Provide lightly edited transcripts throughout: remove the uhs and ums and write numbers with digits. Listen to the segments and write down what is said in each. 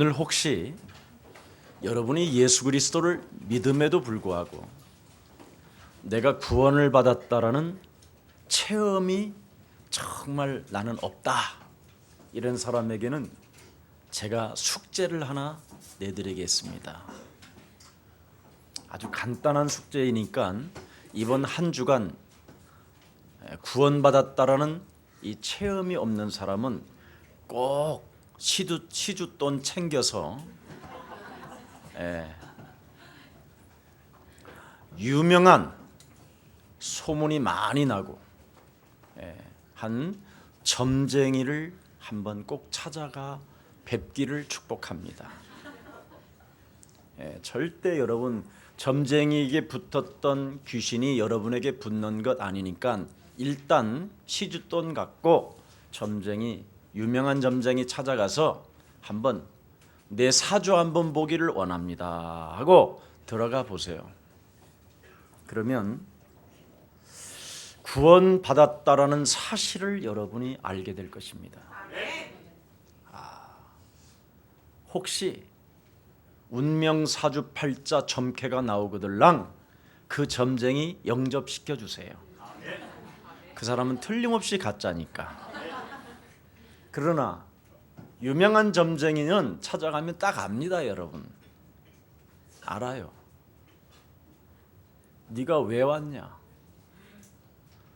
오늘 혹시 여러분이 예수 그리스도를 믿음에도 불구하고 내가 구원을 받았다라는 체험이 정말 나는 없다, 이런 사람에게는 제가 숙제를 하나 내드리겠습니다. 아주 간단한 숙제이니까 이번 한 주간 구원받았다라는 이 체험이 없는 사람은 꼭 시주돈 챙겨서 유명한 소문이 많이 나고 한 점쟁이를 한번 꼭 찾아가 뵙기를 축복합니다. 절대 여러분 점쟁이에게 붙었던 귀신이 여러분에게 붙는 것 아니니까 일단 시주돈 갖고 유명한 점쟁이 찾아가서 한번 내 사주 한번 보기를 원합니다 하고 들어가 보세요. 그러면 구원받았다라는 사실을 여러분이 알게 될 것입니다. 혹시 운명사주 팔자 점괘가 나오거들랑 그 점쟁이 영접시켜 주세요. 그 사람은 틀림없이 가짜니까. 그러나 유명한 점쟁이는 찾아가면 딱 압니다. 여러분 알아요. 네가 왜 왔냐?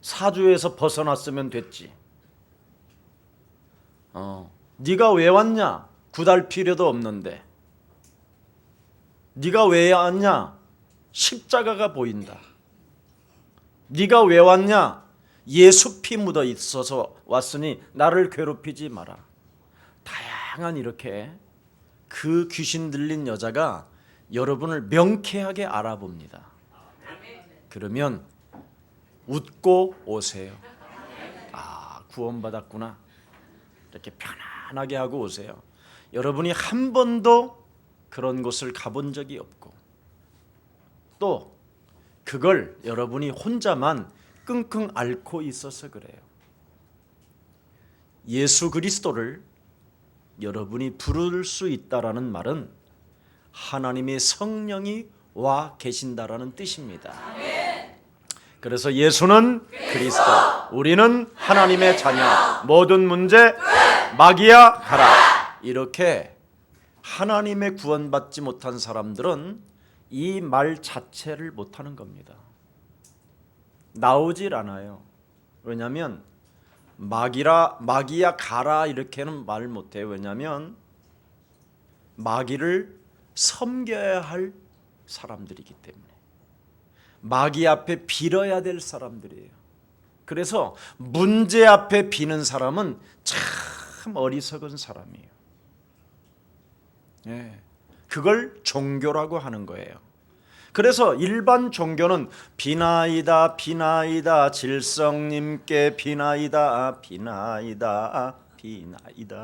사주에서 벗어났으면 됐지. 네가 왜 왔냐? 구달 필요도 없는데. 네가 왜 왔냐? 십자가가 보인다. 네가 왜 왔냐? 예수 피 묻어 있어서 왔으니 나를 괴롭히지 마라. 다양한 이렇게 그 귀신 들린 여자가 여러분을 명쾌하게 알아봅니다. 그러면 웃고 오세요. 구원받았구나, 이렇게 편안하게 하고 오세요. 여러분이 한 번도 그런 곳을 가본 적이 없고 또 그걸 여러분이 혼자만 끙끙 앓고 있어서 그래요. 예수 그리스도를 여러분이 부를 수 있다라는 말은 하나님의 성령이 와 계신다라는 뜻입니다. 그래서 예수는 그리스도, 우리는 하나님의 자녀, 모든 문제 마귀야 가라. 이렇게 하나님의 구원받지 못한 사람들은 이 말 자체를 못하는 겁니다. 나오질 않아요. 왜냐하면 마귀야 가라 이렇게는 말 못해요. 왜냐하면 마귀를 섬겨야 할 사람들이기 때문에, 마귀 앞에 빌어야 될 사람들이에요. 그래서 문제 앞에 비는 사람은 참 어리석은 사람이에요. 그걸 종교라고 하는 거예요. 그래서 일반 종교는 비나이다 비나이다 질성님께 비나이다 비나이다 비나이다.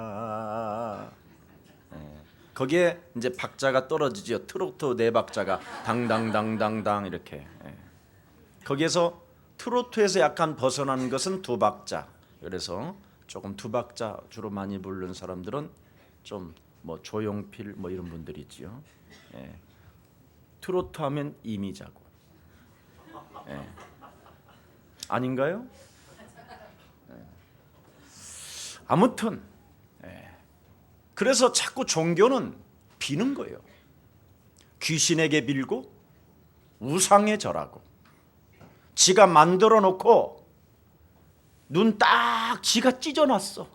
거기에 이제 박자가 떨어지죠. 트로트 네 박자가 당당당당당 이렇게. 거기에서 트로트에서 약간 벗어나는 것은 두 박자. 그래서 조금 두 박자 주로 많이 부르는 사람들은 좀 뭐 조용필 뭐 이런 분들이 있지요. 트로트 하면 이미자고. 아닌가요? 아무튼 그래서 자꾸 종교는 비는 거예요. 귀신에게 빌고 우상에 절하고 지가 만들어 놓고 눈 딱 지가 찢어놨어.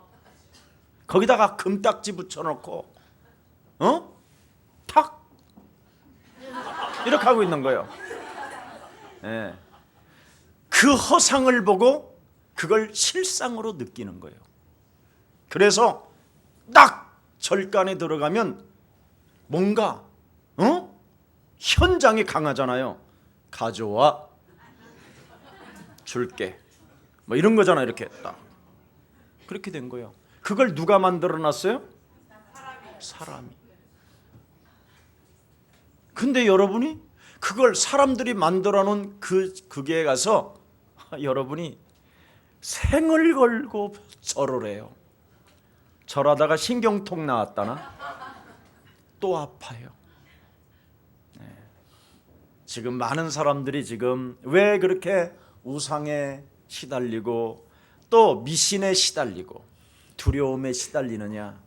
거기다가 금딱지 붙여놓고 탁 이렇게 하고 있는 거예요. 그 허상을 보고 그걸 실상으로 느끼는 거예요. 그래서 딱 절간에 들어가면 뭔가 현장이 강하잖아요. 가져와 줄게 뭐 이런 거잖아. 이렇게 딱 그렇게 된 거예요. 그걸 누가 만들어 놨어요? 사람이. 근데 여러분이 그걸 사람들이 만들어 놓은 그게 가서 여러분이 생을 걸고 절을 해요. 절하다가 신경통 나왔다나? 또 아파요. 지금 많은 사람들이 지금 왜 그렇게 우상에 시달리고 또 미신에 시달리고 두려움에 시달리느냐?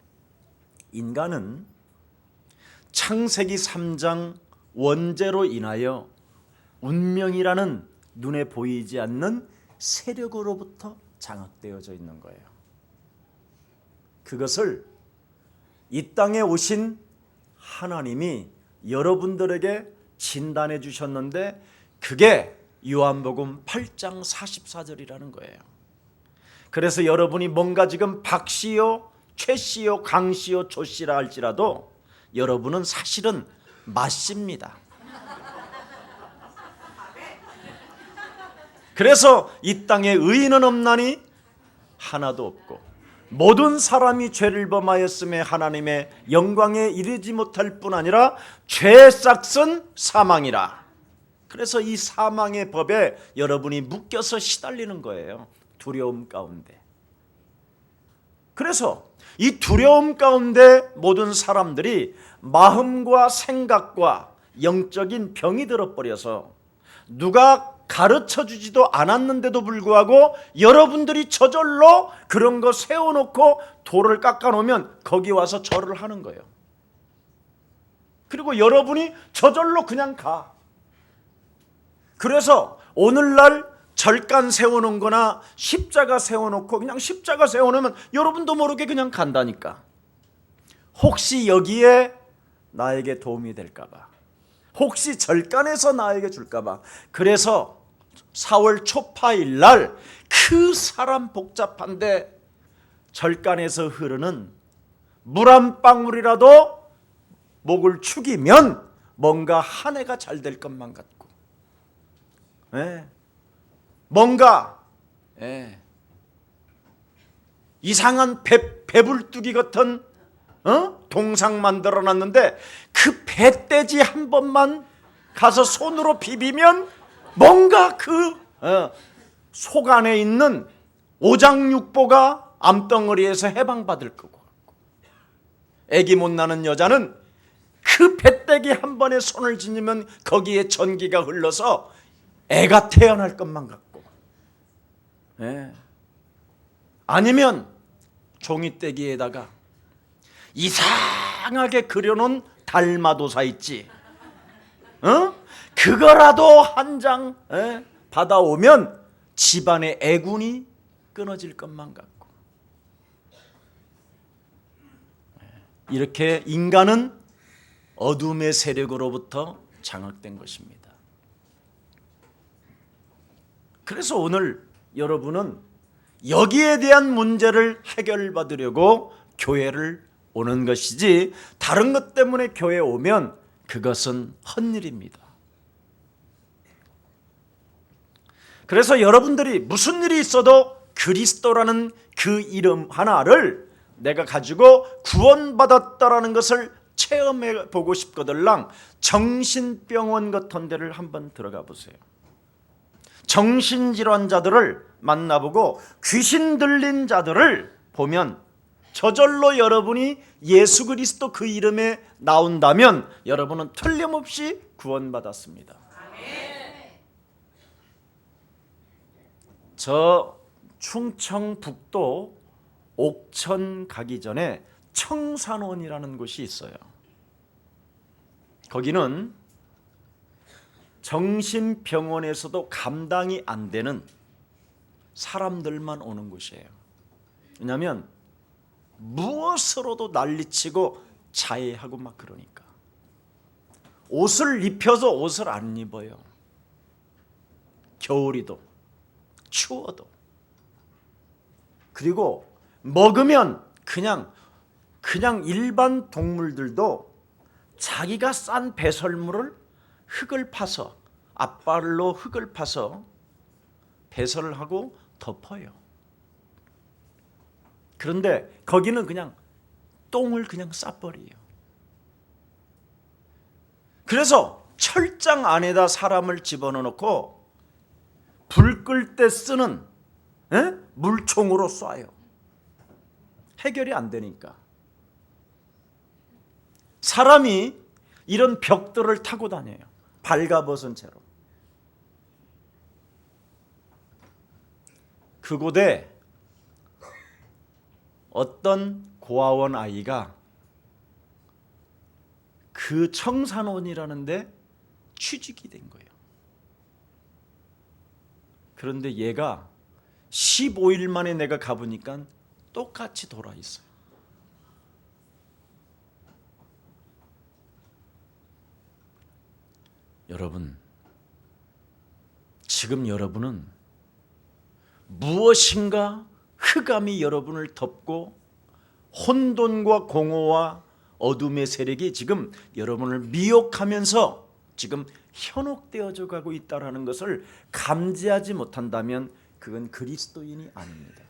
인간은 창세기 3장 원죄로 인하여 운명이라는 눈에 보이지 않는 세력으로부터 장악되어져 있는 거예요. 그것을 이 땅에 오신 하나님이 여러분들에게 진단해 주셨는데 그게 요한복음 8장 44절이라는 거예요. 그래서 여러분이 뭔가 지금 박씨요, 최씨요, 강씨요, 조씨라 할지라도 여러분은 사실은 맞습니다. 그래서 이 땅에 의인은 없나니 하나도 없고 모든 사람이 죄를 범하였음에 하나님의 영광에 이르지 못할 뿐 아니라 죄의 싹은 사망이라. 그래서 이 사망의 법에 여러분이 묶여서 시달리는 거예요. 두려움 가운데. 그래서 이 두려움 가운데 모든 사람들이 마음과 생각과 영적인 병이 들어버려서 누가 가르쳐주지도 않았는데도 불구하고 여러분들이 저절로 그런 거 세워놓고 돌을 깎아놓으면 거기 와서 절을 하는 거예요. 그리고 여러분이 저절로 그냥 가. 그래서 오늘날 절간 세워놓은 거나 십자가 세워놓고 그냥 십자가 세워놓으면 여러분도 모르게 그냥 간다니까. 혹시 여기에 나에게 도움이 될까 봐, 혹시 절간에서 나에게 줄까 봐. 그래서 4월 초파일 날 그 사람 복잡한데 절간에서 흐르는 물 한 방울이라도 목을 축이면 뭔가 한 해가 잘 될 것만 같고, 뭔가 이상한 배불뚝이 같은 동상 만들어놨는데 그 배돼지 한 번만 가서 손으로 비비면 뭔가 그 속 안에 있는 오장육보가 암덩어리에서 해방받을 거고, 애기 못 낳는 여자는 그 배때기 한 번에 손을 지니면 거기에 전기가 흘러서 애가 태어날 것만 같고, 아니면 종이떼기에다가 이상하게 그려놓은 달마도사 있지, 그거라도 한 장 받아오면 집안의 애군이 끊어질 것만 같고. 이렇게 인간은 어둠의 세력으로부터 장악된 것입니다. 그래서 오늘 여러분은 여기에 대한 문제를 해결받으려고 교회를 오는 것이지, 다른 것 때문에 교회에 오면 그것은 헛일입니다. 그래서 여러분들이 무슨 일이 있어도 그리스도라는 그 이름 하나를 내가 가지고 구원받았다라는 것을 체험해 보고 싶거들랑 정신병원 같은 데를 한번 들어가 보세요. 정신질환자들을 만나보고 귀신 들린 자들을 보면 저절로 여러분이 예수 그리스도 그 이름에 나온다면 여러분은 틀림없이 구원받았습니다. 저 충청북도 옥천 가기 전에 청산원이라는 곳이 있어요. 거기는 정신병원에서도 감당이 안 되는 사람들만 오는 곳이에요. 왜냐하면 무엇으로도 난리치고 자해하고 막 그러니까. 옷을 입혀서 옷을 안 입어요. 겨울이도 추워도. 그리고 먹으면 그냥 일반 동물들도 자기가 싼 배설물을 흙을 파서, 앞발로 흙을 파서 배설을 하고 덮어요. 그런데 거기는 그냥 똥을 그냥 싸버려요. 그래서 철장 안에다 사람을 집어넣고 불 끌 때 쓰는 물총으로 쏴요. 해결이 안 되니까. 사람이 이런 벽돌을 타고 다녀요. 발가벗은 채로. 그곳에 어떤 고아원 아이가 그 청산원이라는데 취직이 된 거예요. 그런데 얘가 15일 만에 내가 가보니까 똑같이 돌아 있어요. 여러분, 지금 여러분은 무엇인가 흑암이 여러분을 덮고 혼돈과 공허와 어둠의 세력이 지금 여러분을 미혹하면서 지금 현혹되어져 가고 있다는 것을 감지하지 못한다면 그건 그리스도인이 아닙니다.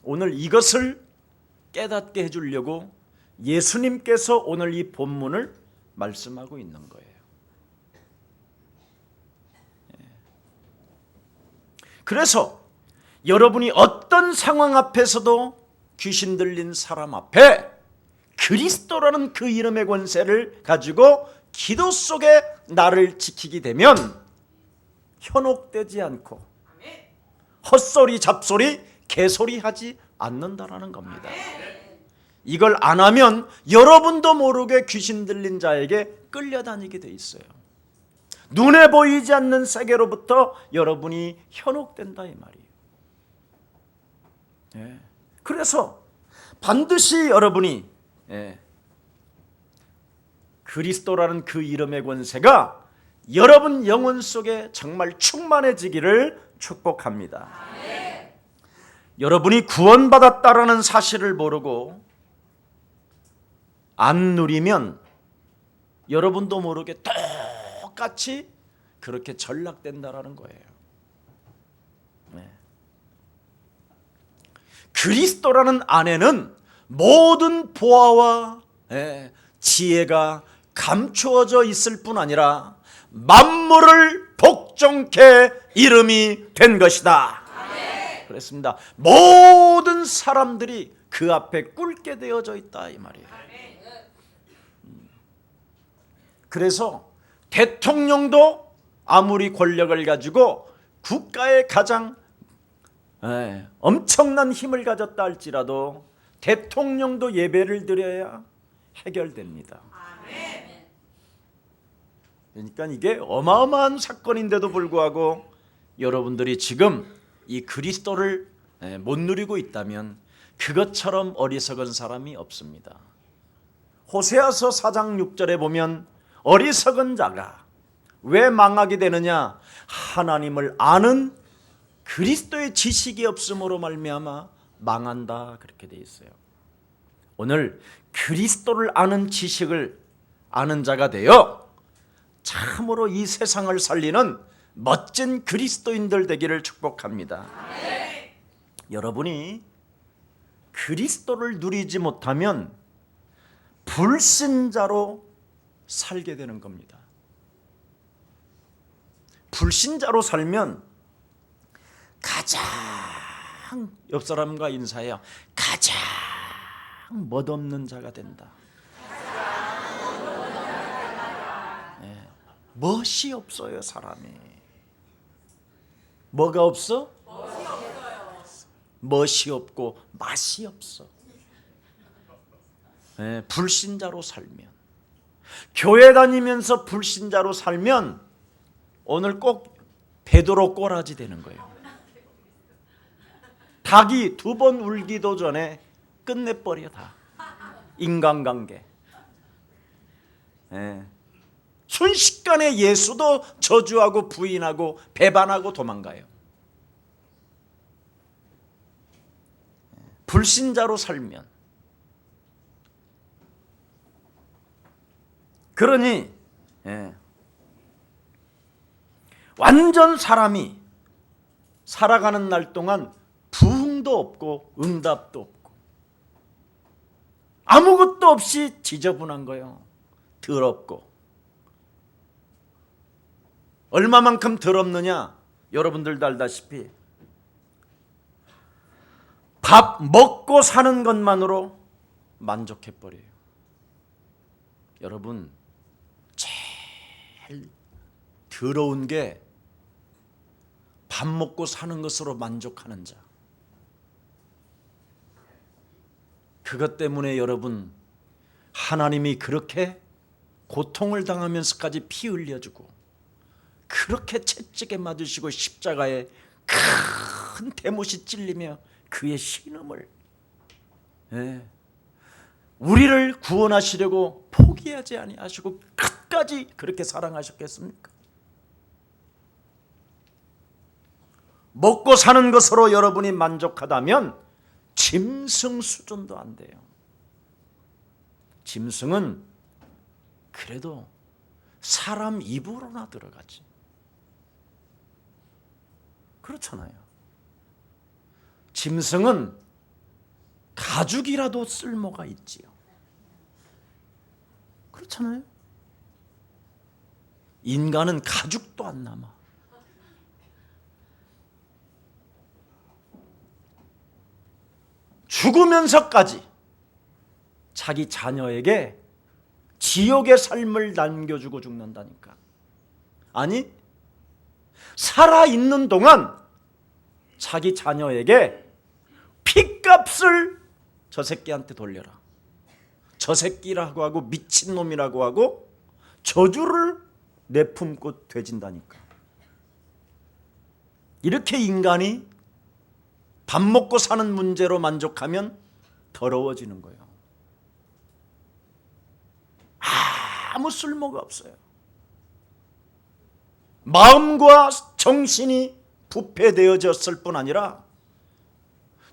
오늘 이것을 깨닫게 해주려고 예수님께서 오늘 이 본문을 말씀하고 있는 거예요. 그래서 여러분이 어떤 상황 앞에서도 귀신 들린 사람 앞에 그리스도라는 그 이름의 권세를 가지고 기도 속에 나를 지키게 되면 현혹되지 않고 헛소리 잡소리 개소리 하지 않는다라는 겁니다. 이걸 안 하면 여러분도 모르게 귀신 들린 자에게 끌려다니게 돼 있어요. 눈에 보이지 않는 세계로부터 여러분이 현혹된다 이 말이에요. 그래서 반드시 여러분이 그리스도라는 그 이름의 권세가 여러분 영혼 속에 정말 충만해지기를 축복합니다. 여러분이 구원받았다라는 사실을 모르고 안 누리면 여러분도 모르게 똑같이 그렇게 전락된다라는 거예요. 그리스도라는 안에는 모든 보화와 지혜가 감추어져 있을 뿐 아니라 만물을 복종케 이름이 된 것이다. 그렇습니다. 모든 사람들이 그 앞에 꿇게 되어져 있다 이 말이에요. 그래서 대통령도 아무리 권력을 가지고 국가의 가장 엄청난 힘을 가졌다 할지라도 대통령도 예배를 드려야 해결됩니다. 그러니까 이게 어마어마한 사건인데도 불구하고 여러분들이 지금 이 그리스도를 못 누리고 있다면 그것처럼 어리석은 사람이 없습니다. 호세아서 4장 6절에 보면 어리석은 자가 왜 망하게 되느냐? 하나님을 아는 그리스도의 지식이 없음으로 말미암아 망한다 그렇게 돼 있어요. 오늘 그리스도를 아는 지식을 아는 자가 되어 참으로 이 세상을 살리는 멋진 그리스도인들 되기를 축복합니다. 여러분이 그리스도를 누리지 못하면 불신자로 살게 되는 겁니다. 불신자로 살면 가장 옆 사람과 인사해요. 가장 멋없는 자가 된다. 멋이 없어요 사람이. 뭐가 없어? 멋이 없고 맛이 없어. 불신자로 살면, 교회 다니면서 불신자로 살면 오늘 꼭 베드로 꼬라지 되는 거예요. 닭이 2번 울기도 전에 끝내버려 다. 인간관계. 순식간에 예수도 저주하고 부인하고 배반하고 도망가요. 불신자로 살면. 그러니 완전 사람이 살아가는 날 동안 부흥도 없고 응답도 없고 아무것도 없이 지저분한 거예요. 더럽고. 얼마만큼 더럽느냐? 여러분들도 알다시피 밥 먹고 사는 것만으로 만족해버려요. 여러분, 제일 더러운 게 밥 먹고 사는 것으로 만족하는 자. 그것 때문에 여러분, 하나님이 그렇게 고통을 당하면서까지 피 흘려주고 그렇게 채찍에 맞으시고 십자가에 큰 대못이 찔리며 그의 신음을, 우리를 구원하시려고 포기하지 아니하시고 끝까지 그렇게 사랑하셨겠습니까? 먹고 사는 것으로 여러분이 만족하다면 짐승 수준도 안 돼요. 짐승은 그래도 사람 입으로나 들어가지. 그렇잖아요. 짐승은 가죽이라도 쓸모가 있지요. 그렇잖아요. 인간은 가죽도 안 남아. 죽으면서까지 자기 자녀에게 지옥의 삶을 남겨주고 죽는다니까. 아니, 살아있는 동안 자기 자녀에게 핏값을 저 새끼한테 돌려라, 저 새끼라고 하고 미친놈이라고 하고 저주를 내품고 되진다니까. 이렇게 인간이 밥 먹고 사는 문제로 만족하면 더러워지는 거예요. 아무 쓸모가 없어요. 마음과 정신이 부패되어졌을 뿐 아니라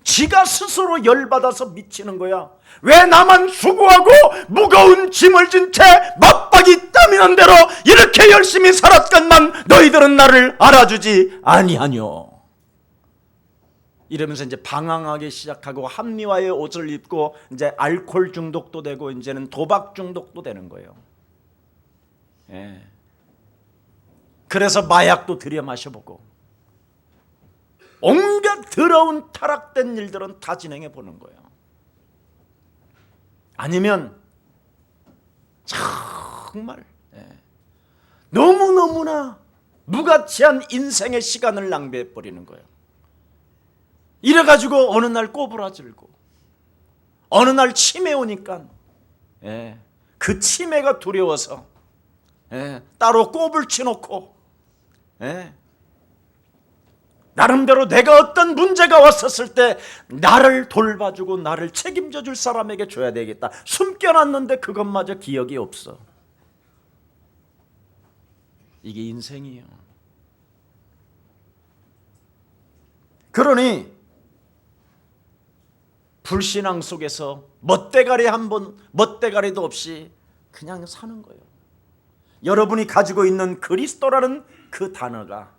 지가 스스로 열받아서 미치는 거야. 왜 나만 수고하고 무거운 짐을 진 채 맞박이 땀이 난 대로 이렇게 열심히 살았건만 너희들은 나를 알아주지 아니하뇨. 이러면서 이제 방황하기 시작하고 합리화의 옷을 입고 이제 알코올 중독도 되고 이제는 도박 중독도 되는 거예요. 그래서 마약도 들여 마셔보고 온갖 더러운 타락된 일들은 다 진행해 보는 거예요. 아니면 정말 너무너무나 무가치한 인생의 시간을 낭비해 버리는 거예요. 이래가지고 어느 날 꼬부라질고 어느 날 치매 오니까 그 치매가 두려워서 따로 꼽을 치놓고 나름대로 내가 어떤 문제가 왔었을 때 나를 돌봐주고 나를 책임져 줄 사람에게 줘야 되겠다. 숨겨놨는데 그것마저 기억이 없어. 이게 인생이에요. 그러니 불신앙 속에서 멋대가리도 없이 그냥 사는 거예요. 여러분이 가지고 있는 그리스도라는 그 단어가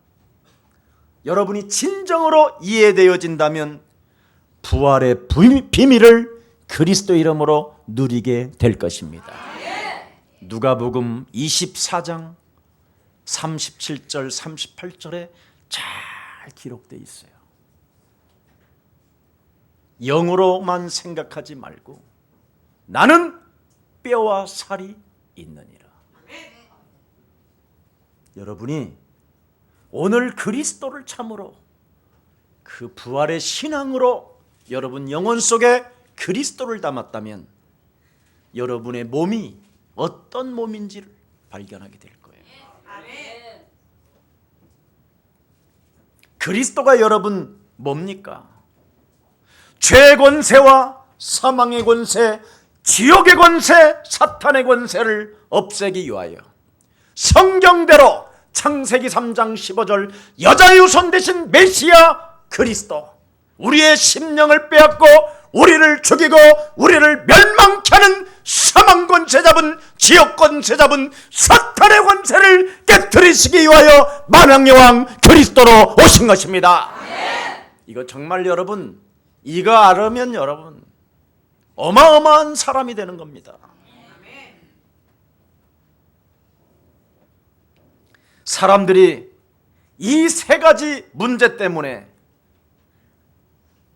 여러분이 진정으로 이해되어진다면 부활의 비밀을 그리스도 이름으로 누리게 될 것입니다. 누가복음 24장 37절 38절에 잘 기록되어 있어요. 영으로만 생각하지 말고 나는 뼈와 살이 있느니라. 여러분이 오늘 그리스도를 참으로 그 부활의 신앙으로 여러분 영혼 속에 그리스도를 담았다면 여러분의 몸이 어떤 몸인지를 발견하게 될 거예요. 그리스도가 여러분 뭡니까? 죄의 권세와 사망의 권세, 지옥의 권세, 사탄의 권세를 없애기 위하여 성경대로 창세기 3장 15절 여자의 후손 되신 메시아 그리스도, 우리의 심령을 빼앗고 우리를 죽이고 우리를 멸망케 하는 사망 권세 잡은, 지옥 권세 잡은 사탄의 권세를 깨뜨리시기 위하여 만왕의 왕 그리스도로 오신 것입니다. 이거 정말 여러분, 이거 알으면 여러분 어마어마한 사람이 되는 겁니다. 사람들이 이 세 가지 문제 때문에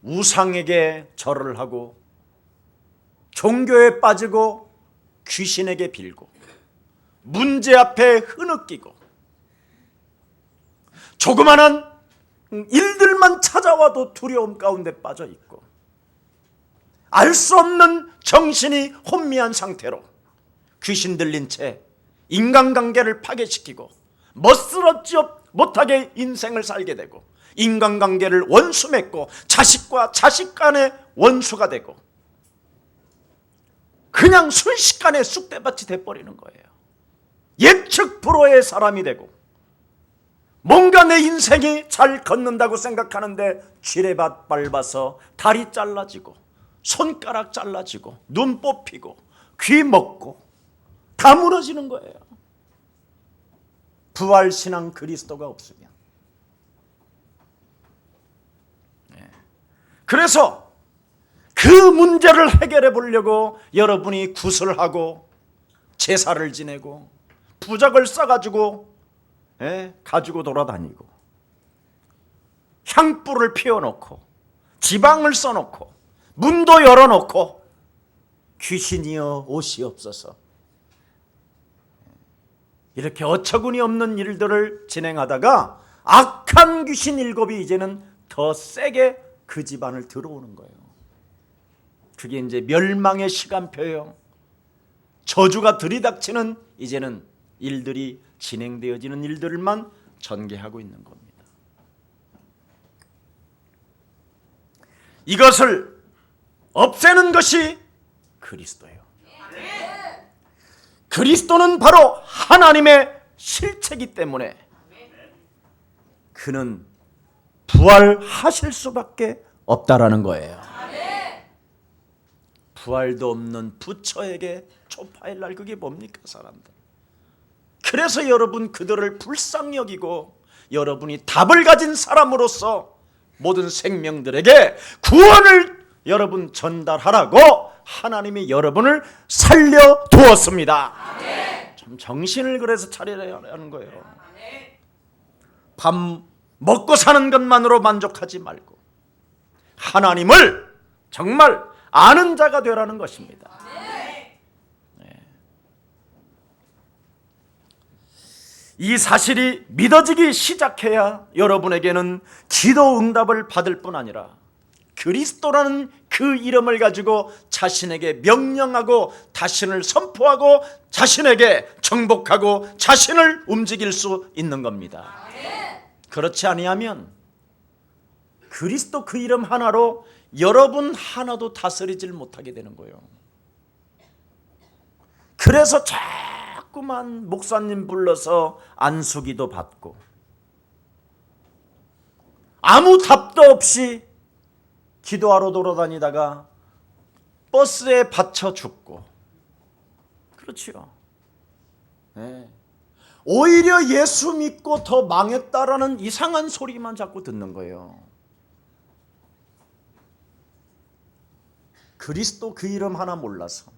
우상에게 절을 하고 종교에 빠지고 귀신에게 빌고 문제 앞에 흐느끼고 조그마한 일들만 찾아와도 두려움 가운데 빠져 있고 알 수 없는 정신이 혼미한 상태로 귀신 들린 채 인간관계를 파괴시키고 멋스럽지 못하게 인생을 살게 되고 인간관계를 원수 맺고 자식과 자식 간의 원수가 되고 그냥 순식간에 쑥대밭이 돼버리는 거예요. 예측 불허의 사람이 되고 뭔가 내 인생이 잘 걷는다고 생각하는데 지뢰밭 밟아서 다리 잘라지고 손가락 잘라지고 눈 뽑히고 귀 먹고 다 무너지는 거예요. 부활신앙 그리스도가 없으면. 그래서 그 문제를 해결해 보려고 여러분이 구슬하고 제사를 지내고 부적을 써가지고 가지고 돌아다니고 향불을 피워놓고 지방을 써놓고 문도 열어놓고 귀신이여 오시옵소서 이렇게 어처구니 없는 일들을 진행하다가 악한 귀신 7이 이제는 더 세게 그 집안을 들어오는 거예요. 그게 이제 멸망의 시간표예요. 저주가 들이닥치는 이제는 일들이 진행되어지는 일들만 전개하고 있는 겁니다. 이것을 없애는 것이 그리스도예요. 그리스도는 바로 하나님의 실체이기 때문에 그는 부활하실 수밖에 없다라는 거예요. 부활도 없는 부처에게 초파일 날 그게 뭡니까 사람들. 그래서 여러분 그들을 불쌍히 여기고 여러분이 답을 가진 사람으로서 모든 생명들에게 구원을 여러분 전달하라고 하나님이 여러분을 살려두었습니다. 참 정신을 그래서 차려야 하는 거예요. 밥 먹고 사는 것만으로 만족하지 말고 하나님을 정말 아는 자가 되라는 것입니다. 이 사실이 믿어지기 시작해야 여러분에게는 기도 응답을 받을 뿐 아니라 그리스도라는 그 이름을 가지고 자신에게 명령하고 자신을 선포하고 자신에게 정복하고 자신을 움직일 수 있는 겁니다. 그렇지 아니하면 그리스도 그 이름 하나로 여러분 하나도 다스리질 못하게 되는 거예요. 그래서 자꾸만 목사님 불러서 안수기도 받고 아무 답도 없이 기도하러 돌아다니다가 버스에 받쳐 죽고 그렇지요. 네. 오히려 예수 믿고 더 망했다라는 이상한 소리만 자꾸 듣는 거예요. 그리스도 그 이름 하나 몰라서.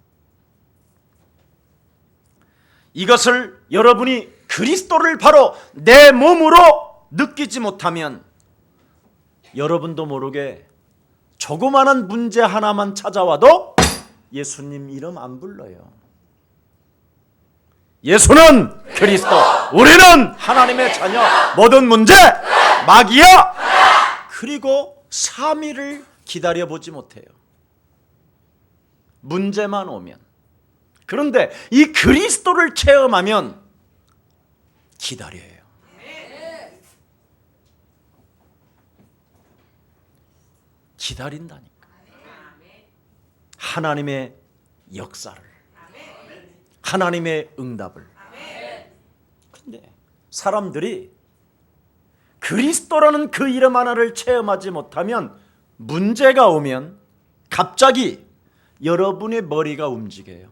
이것을 여러분이 그리스도를 바로 내 몸으로 느끼지 못하면 여러분도 모르게 조그마한 문제 하나만 찾아와도 예수님 이름 안 불러요. 예수는 그리스도, 우리는 하나님의 자녀, 모든 문제 마귀야. 그리고 3일을 기다려보지 못해요. 문제만 오면. 그런데 이 그리스도를 체험하면 기다려요. 기다린다니까. 하나님의 역사를, 하나님의 응답을. 그런데 사람들이 그리스도라는 그 이름 하나를 체험하지 못하면 문제가 오면 갑자기 여러분의 머리가 움직여요.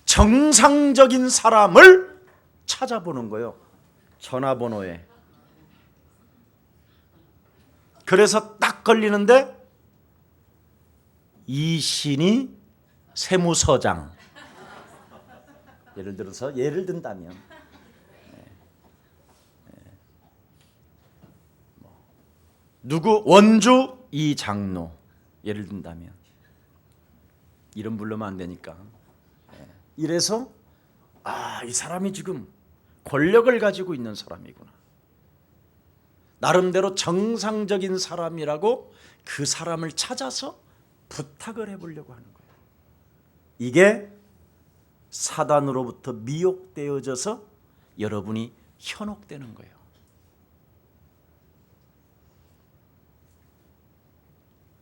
정상적인 사람을 찾아보는 거예요. 전화번호에. 그래서 딱 걸리는데 이신이 세무서장. 예를 들어서 예를 든다면 누구 원주 이 장로 예를 든다면 이름 부르면 안 되니까. 이래서 이 사람이 지금 권력을 가지고 있는 사람이구나. 나름대로 정상적인 사람이라고 그 사람을 찾아서 부탁을 해보려고 하는 거예요. 이게 사단으로부터 미혹되어져서 여러분이 현혹되는 거예요.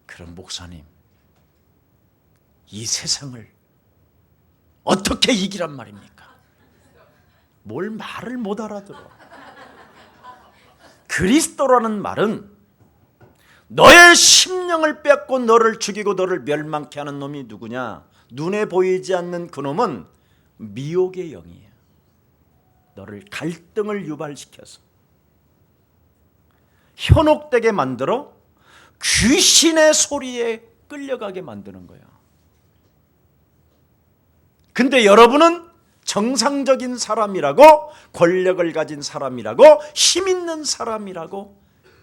그럼 목사님, 이 세상을 어떻게 이기란 말입니까? 뭘 말을 못 알아들어. 그리스도라는 말은 너의 심령을 뺏고 너를 죽이고 너를 멸망케 하는 놈이 누구냐? 눈에 보이지 않는 그 놈은 미혹의 영이에요. 너를 갈등을 유발시켜서 현혹되게 만들어 귀신의 소리에 끌려가게 만드는 거야. 근데 여러분은 정상적인 사람이라고, 권력을 가진 사람이라고, 힘 있는 사람이라고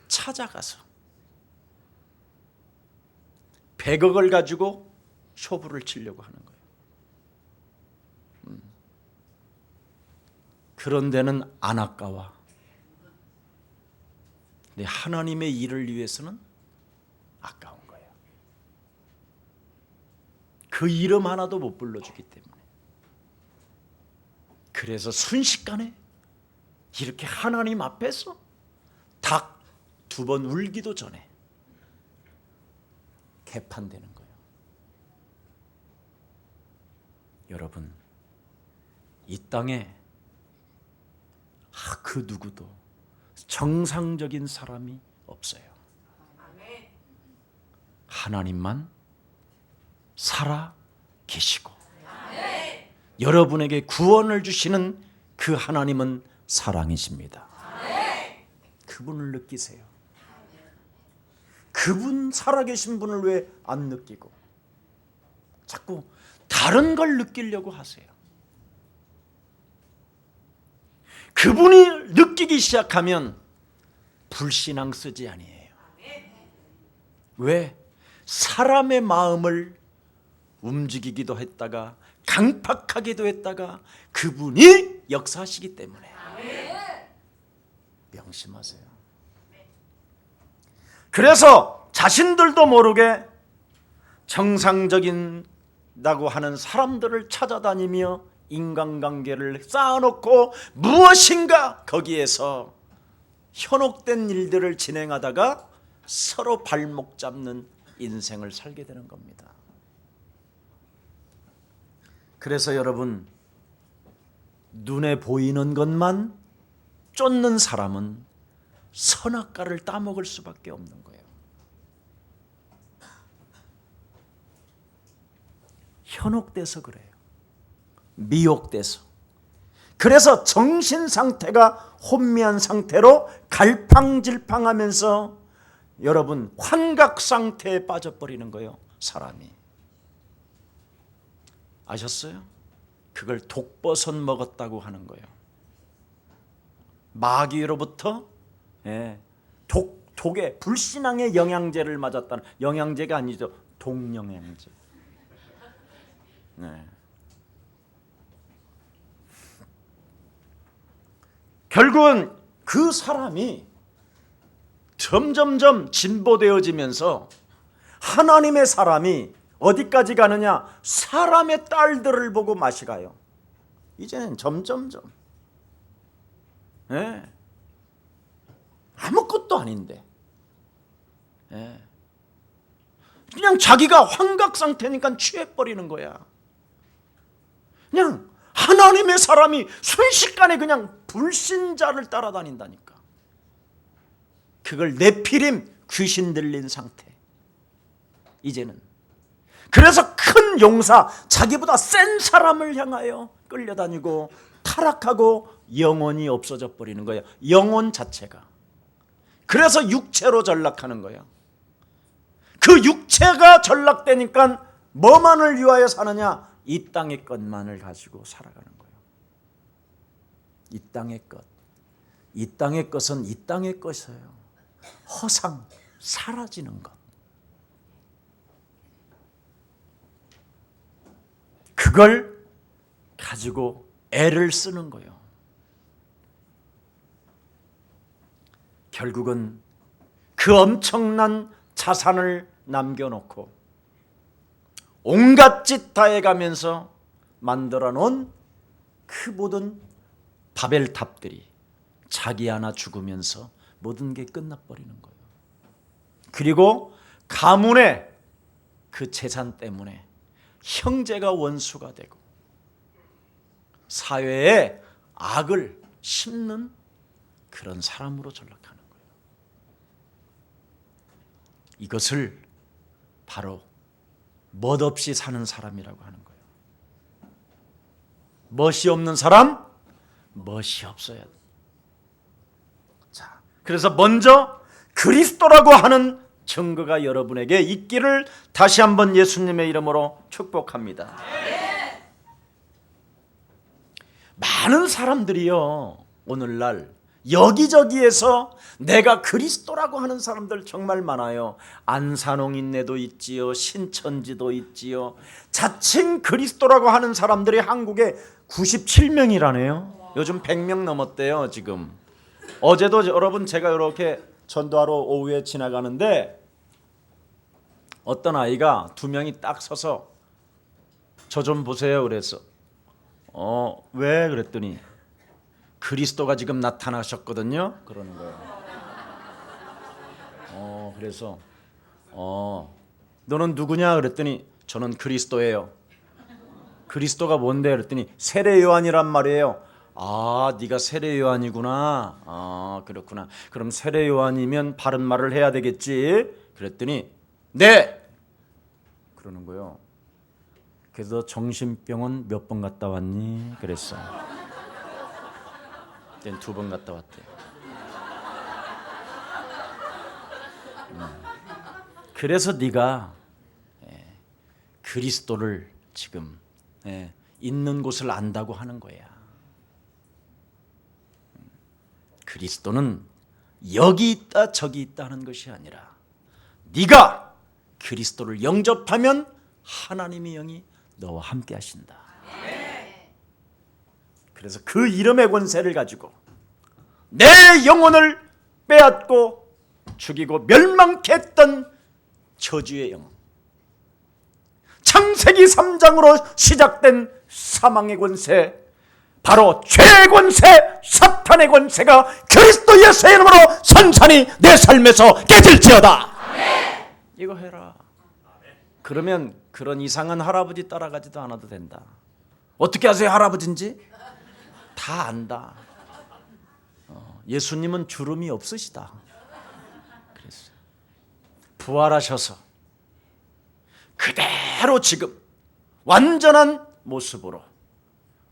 찾아가서 100억을 가지고 쇼부를 치려고 하는 거예요. 그런 데는 안 아까워. 근데 하나님의 일을 위해서는 아까운 거예요. 그 이름 하나도 못 불러주기 때문에. 그래서 순식간에 이렇게 하나님 앞에서 닭 2번 울기도 전에 개판되는 거예요. 여러분, 이 땅에 그 누구도 정상적인 사람이 없어요. 하나님만 살아 계시고 여러분에게 구원을 주시는 그 하나님은 사랑이십니다. 그분을 느끼세요. 그분 살아계신 분을 왜 안 느끼고 자꾸 다른 걸 느끼려고 하세요? 그분이 느끼기 시작하면 불신앙 쓰지 아니에요. 왜? 사람의 마음을 움직이기도 했다가 강팍하기도 했다가 그분이 역사하시기 때문에 명심하세요. 그래서 자신들도 모르게 정상적인다고 하는 사람들을 찾아다니며 인간관계를 쌓아놓고 무엇인가 거기에서 현혹된 일들을 진행하다가 서로 발목 잡는 인생을 살게 되는 겁니다. 그래서 여러분, 눈에 보이는 것만 쫓는 사람은 선악과를 따먹을 수밖에 없는 거예요. 현혹돼서 그래요. 미혹돼서. 그래서 정신 상태가 혼미한 상태로 갈팡질팡하면서 여러분 환각 상태에 빠져버리는 거예요. 사람이. 아셨어요? 그걸 독버섯 먹었다고 하는 거예요. 마귀로부터 독의 불신앙의 영양제를 맞았다는, 영양제가 아니죠, 독영양제. 결국은 그 사람이 점점점 진보되어지면서 하나님의 사람이 어디까지 가느냐? 사람의 딸들을 보고 맛이 가요. 이제는 점점점. 아무것도 아닌데. 그냥 자기가 환각 상태니까 취해버리는 거야. 그냥 하나님의 사람이 순식간에 그냥 불신자를 따라다닌다니까. 그걸 네피림, 귀신 들린 상태. 이제는. 그래서 큰 용사, 자기보다 센 사람을 향하여 끌려다니고 타락하고 영혼이 없어져 버리는 거예요. 영혼 자체가. 그래서 육체로 전락하는 거예요. 그 육체가 전락되니까 뭐만을 위하여 사느냐? 이 땅의 것만을 가지고 살아가는 거예요. 이 땅의 것. 이 땅의 것은 이 땅의 것이에요. 허상, 사라지는 것. 그걸 가지고 애를 쓰는 거예요. 결국은 그 엄청난 자산을 남겨놓고 온갖 짓 다 해가면서 만들어 놓은 그 모든 바벨탑들이 자기 하나 죽으면서 모든 게 끝나버리는 거예요. 그리고 가문의 그 재산 때문에 형제가 원수가 되고 사회에 악을 심는 그런 사람으로 전락하는 거예요. 이것을 바로 멋없이 사는 사람이라고 하는 거예요. 멋이 없는 사람, 멋이 없어야 돼. 자, 그래서 먼저 그리스도라고 하는 증거가 여러분에게 있기를 다시 한번 예수님의 이름으로 축복합니다. 많은 사람들이요, 오늘날 여기저기에서 내가 그리스도라고 하는 사람들 정말 많아요. 안산홍인내도 있지요, 신천지도 있지요. 자칭 그리스도라고 하는 사람들이 한국에 97명이라네요. 요즘 100명 넘었대요 지금. 어제도 여러분 제가 이렇게 전도하러 오후에 지나가는데 어떤 아이가 2명이 딱 서서 저 좀 보세요 그래서 왜 그랬더니 그리스도가 지금 나타나셨거든요 그러는 거예요. 그래서 너는 누구냐 그랬더니 저는 그리스도예요. 그리스도가 뭔데 그랬더니 세례 요한이란 말이에요. 아, 네가 세례 요한이구나. 아, 그렇구나. 그럼 세례 요한이면 바른 말을 해야 되겠지. 그랬더니 네. 그러는 거예요. 그래서 정신병원 몇 번 갔다 왔니? 그랬어. 그땐 2번 갔다 왔대. 그래서 네가 그리스도를 지금 있는 곳을 안다고 하는 거야. 그리스도는 여기 있다 저기 있다 하는 것이 아니라 네가 그리스도를 영접하면 하나님의 영이 너와 함께 하신다. 그래서 그 이름의 권세를 가지고 내 영혼을 빼앗고 죽이고 멸망케 했던 저주의 영, 창세기 3장으로 시작된 사망의 권세, 바로 죄의 권세, 사탄의 권세가 그리스도 예수의 이름으로 선산이 내 삶에서 깨질지어다. 아멘. 이거 해라. 그러면 그런 이상한 할아버지 따라가지도 않아도 된다. 어떻게 아세요 할아버지인지? 다 안다. 예수님은 주름이 없으시다. 그랬어요. 부활하셔서 그대로 지금 완전한 모습으로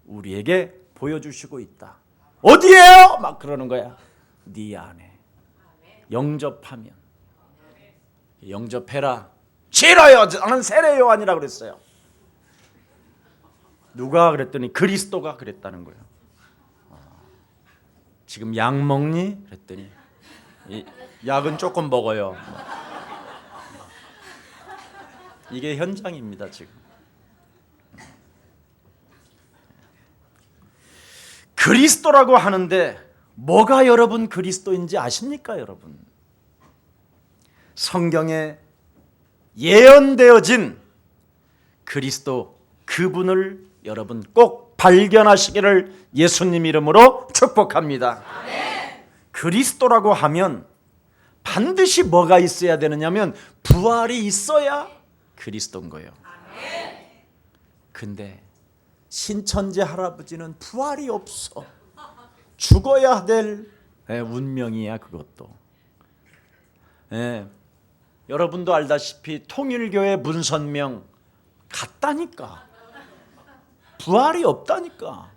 우리에게 보여주시고 있다. 어디에요? 막 그러는 거야. 네 안에. 영접하면. 영접해라. 싫어요. 나는 세례 요한이라고 그랬어요. 누가 그랬더니 그리스도가 그랬다는 거예요. 지금 약 먹니? 그랬더니 약은 조금 먹어요. 이게 현장입니다 지금. 그리스도라고 하는데 뭐가 여러분 그리스도인지 아십니까 여러분? 성경에 예언되어진 그리스도 그분을 여러분 꼭 발견하시기를 예수님 이름으로 축복합니다. 아멘. 그리스도라고 하면 반드시 뭐가 있어야 되느냐면 부활이 있어야 그리스도인 거예요. 아멘. 근데 신천지 할아버지는 부활이 없어. 죽어야 될 운명이야 그것도. 여러분도 알다시피 통일교회 문선명 같다니까. 부활이 없다니까.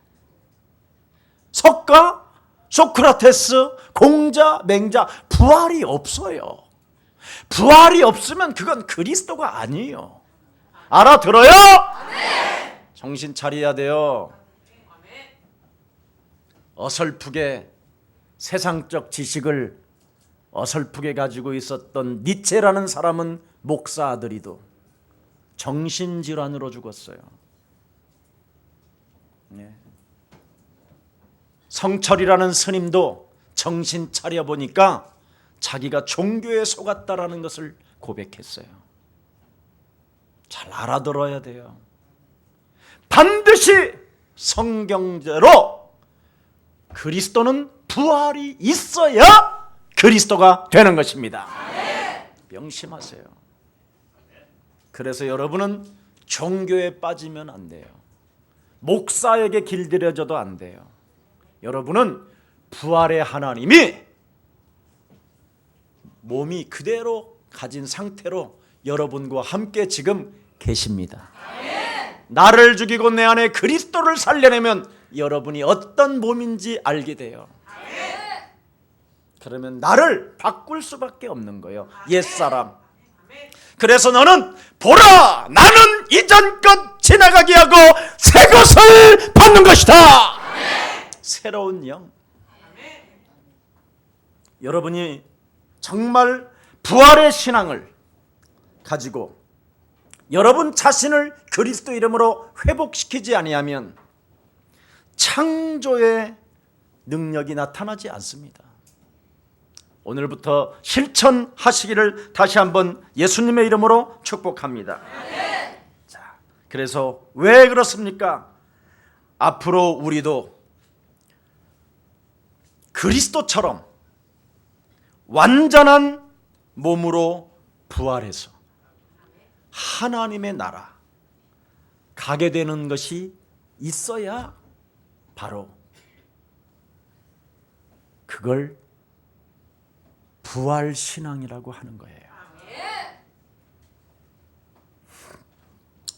석가, 소크라테스, 공자, 맹자 부활이 없어요. 부활이 없으면 그건 그리스도가 아니에요. 알아들어요? 정신 차려야 돼요. 어설프게 세상적 지식을 어설프게 가지고 있었던 니체라는 사람은 목사 아들이도 정신질환으로 죽었어요. 성철이라는 스님도 정신 차려 보니까 자기가 종교에 속았다라는 것을 고백했어요. 잘 알아들어야 돼요. 반드시 성경대로 그리스도는 부활이 있어야 그리스도가 되는 것입니다. 명심하세요. 그래서 여러분은 종교에 빠지면 안 돼요. 목사에게 길들여져도 안 돼요. 여러분은 부활의 하나님이 몸이 그대로 가진 상태로 여러분과 함께 지금 계십니다. 나를 죽이고 내 안에 그리스도를 살려내면 여러분이 어떤 몸인지 알게 돼요. 그러면 나를 바꿀 수밖에 없는 거예요. 옛사람. 그래서 너는 보라, 나는 이전 것 지나가게 하고 새 것을 받는 것이다. 새로운 영. 여러분이 정말 부활의 신앙을 가지고 여러분 자신을 그리스도 이름으로 회복시키지 아니하면 창조의 능력이 나타나지 않습니다. 오늘부터 실천하시기를 다시 한번 예수님의 이름으로 축복합니다. 자, 그래서 왜 그렇습니까? 앞으로 우리도 그리스도처럼 완전한 몸으로 부활해서 하나님의 나라 가게 되는 것이 있어야 바로 그걸 부활신앙이라고 하는 거예요.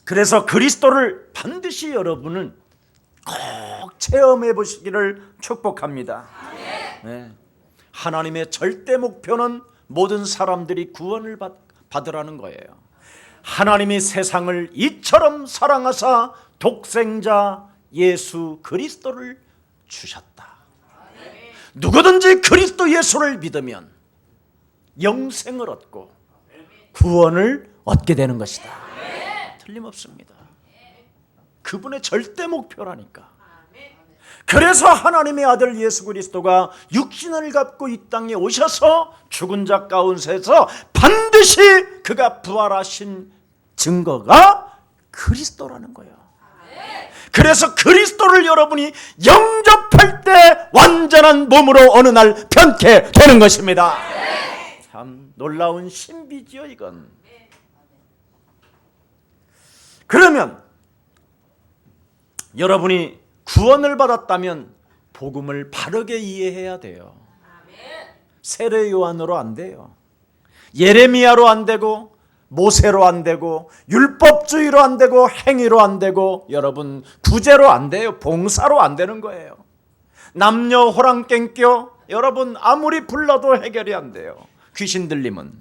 그래서 그리스도를 반드시 여러분은 꼭 체험해 보시기를 축복합니다. 네. 하나님의 절대 목표는 모든 사람들이 구원을 받으라는 거예요. 하나님이 세상을 이처럼 사랑하사 독생자 예수 그리스도를 주셨다. 누구든지 그리스도 예수를 믿으면 영생을 얻고 구원을 얻게 되는 것이다. 틀림없습니다. 그분의 절대 목표라니까. 그래서 하나님의 아들 예수 그리스도가 육신을 갖고 이 땅에 오셔서 죽은 자 가운데서 반드시 그가 부활하신 증거가 그리스도라는 거예요. 그래서 그리스도를 여러분이 영접할 때 완전한 몸으로 어느 날 변케 되는 것입니다. 참 놀라운 신비지요 이건. 그러면 여러분이 구원을 받았다면 복음을 바르게 이해해야 돼요. 세례 요한으로 안 돼요. 예레미야로 안 되고 모세로 안 되고 율법주의로 안 되고 행위로 안 되고 여러분 구제로 안 돼요. 봉사로 안 되는 거예요. 남녀 호랑깽교 여러분 아무리 불러도 해결이 안 돼요. 귀신 들림은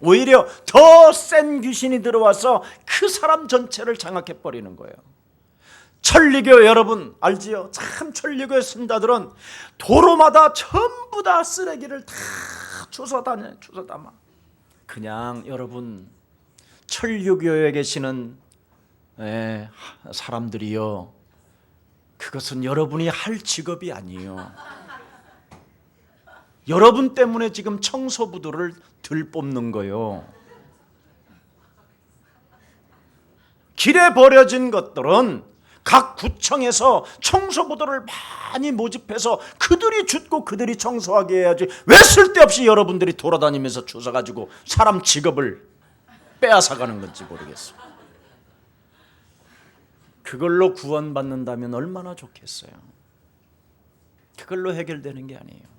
오히려 더 센 귀신이 들어와서 그 사람 전체를 장악해 버리는 거예요. 천리교 여러분 알지요? 참 천리교의 신자들은 도로마다 전부 다 쓰레기를 다 주워 담아. 그냥 여러분 천리교에 계시는 사람들이요, 그것은 여러분이 할 직업이 아니에요. 여러분 때문에 지금 청소부들을 들 뽑는 거예요. 길에 버려진 것들은 각 구청에서 청소부들을 많이 모집해서 그들이 줍고 그들이 청소하게 해야지 왜 쓸데없이 여러분들이 돌아다니면서 주워가지고 사람 직업을 빼앗아가는 건지 모르겠어요. 그걸로 구원받는다면 얼마나 좋겠어요. 그걸로 해결되는 게 아니에요.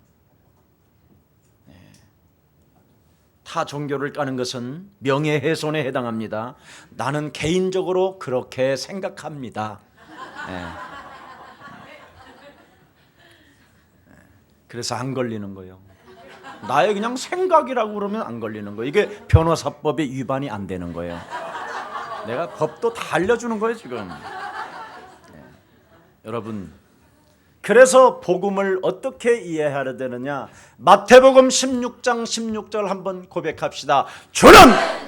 타 종교를 까는 것은 명예훼손에 해당합니다. 나는 개인적으로 그렇게 생각합니다. 그래서 안 걸리는 거예요. 나의 그냥 생각이라고 그러면 안 걸리는 거예요. 이게 변호사법에 위반이 안 되는 거예요. 내가 법도 다 알려주는 거예요 지금. 여러분, 그래서 복음을 어떻게 이해해야 되느냐? 마태복음 16장 16절 한번 고백합시다. 주는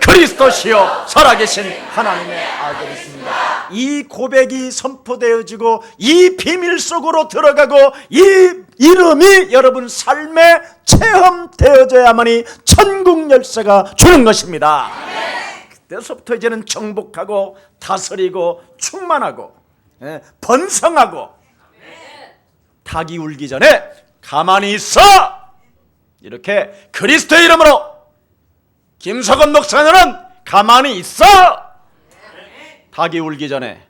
그리스도시요 살아계신 하나님의 아들이십니다. 이 고백이 선포되어지고 이 비밀 속으로 들어가고 이 이름이 여러분 삶에 체험되어져야만이 천국 열쇠가 주는 것입니다. 그때서부터 이제는 정복하고 다스리고 충만하고 번성하고 닭이 울기 전에 가만히 있어! 이렇게 그리스도의 이름으로 김석원 목사님은 가만히 있어! 닭이 울기 전에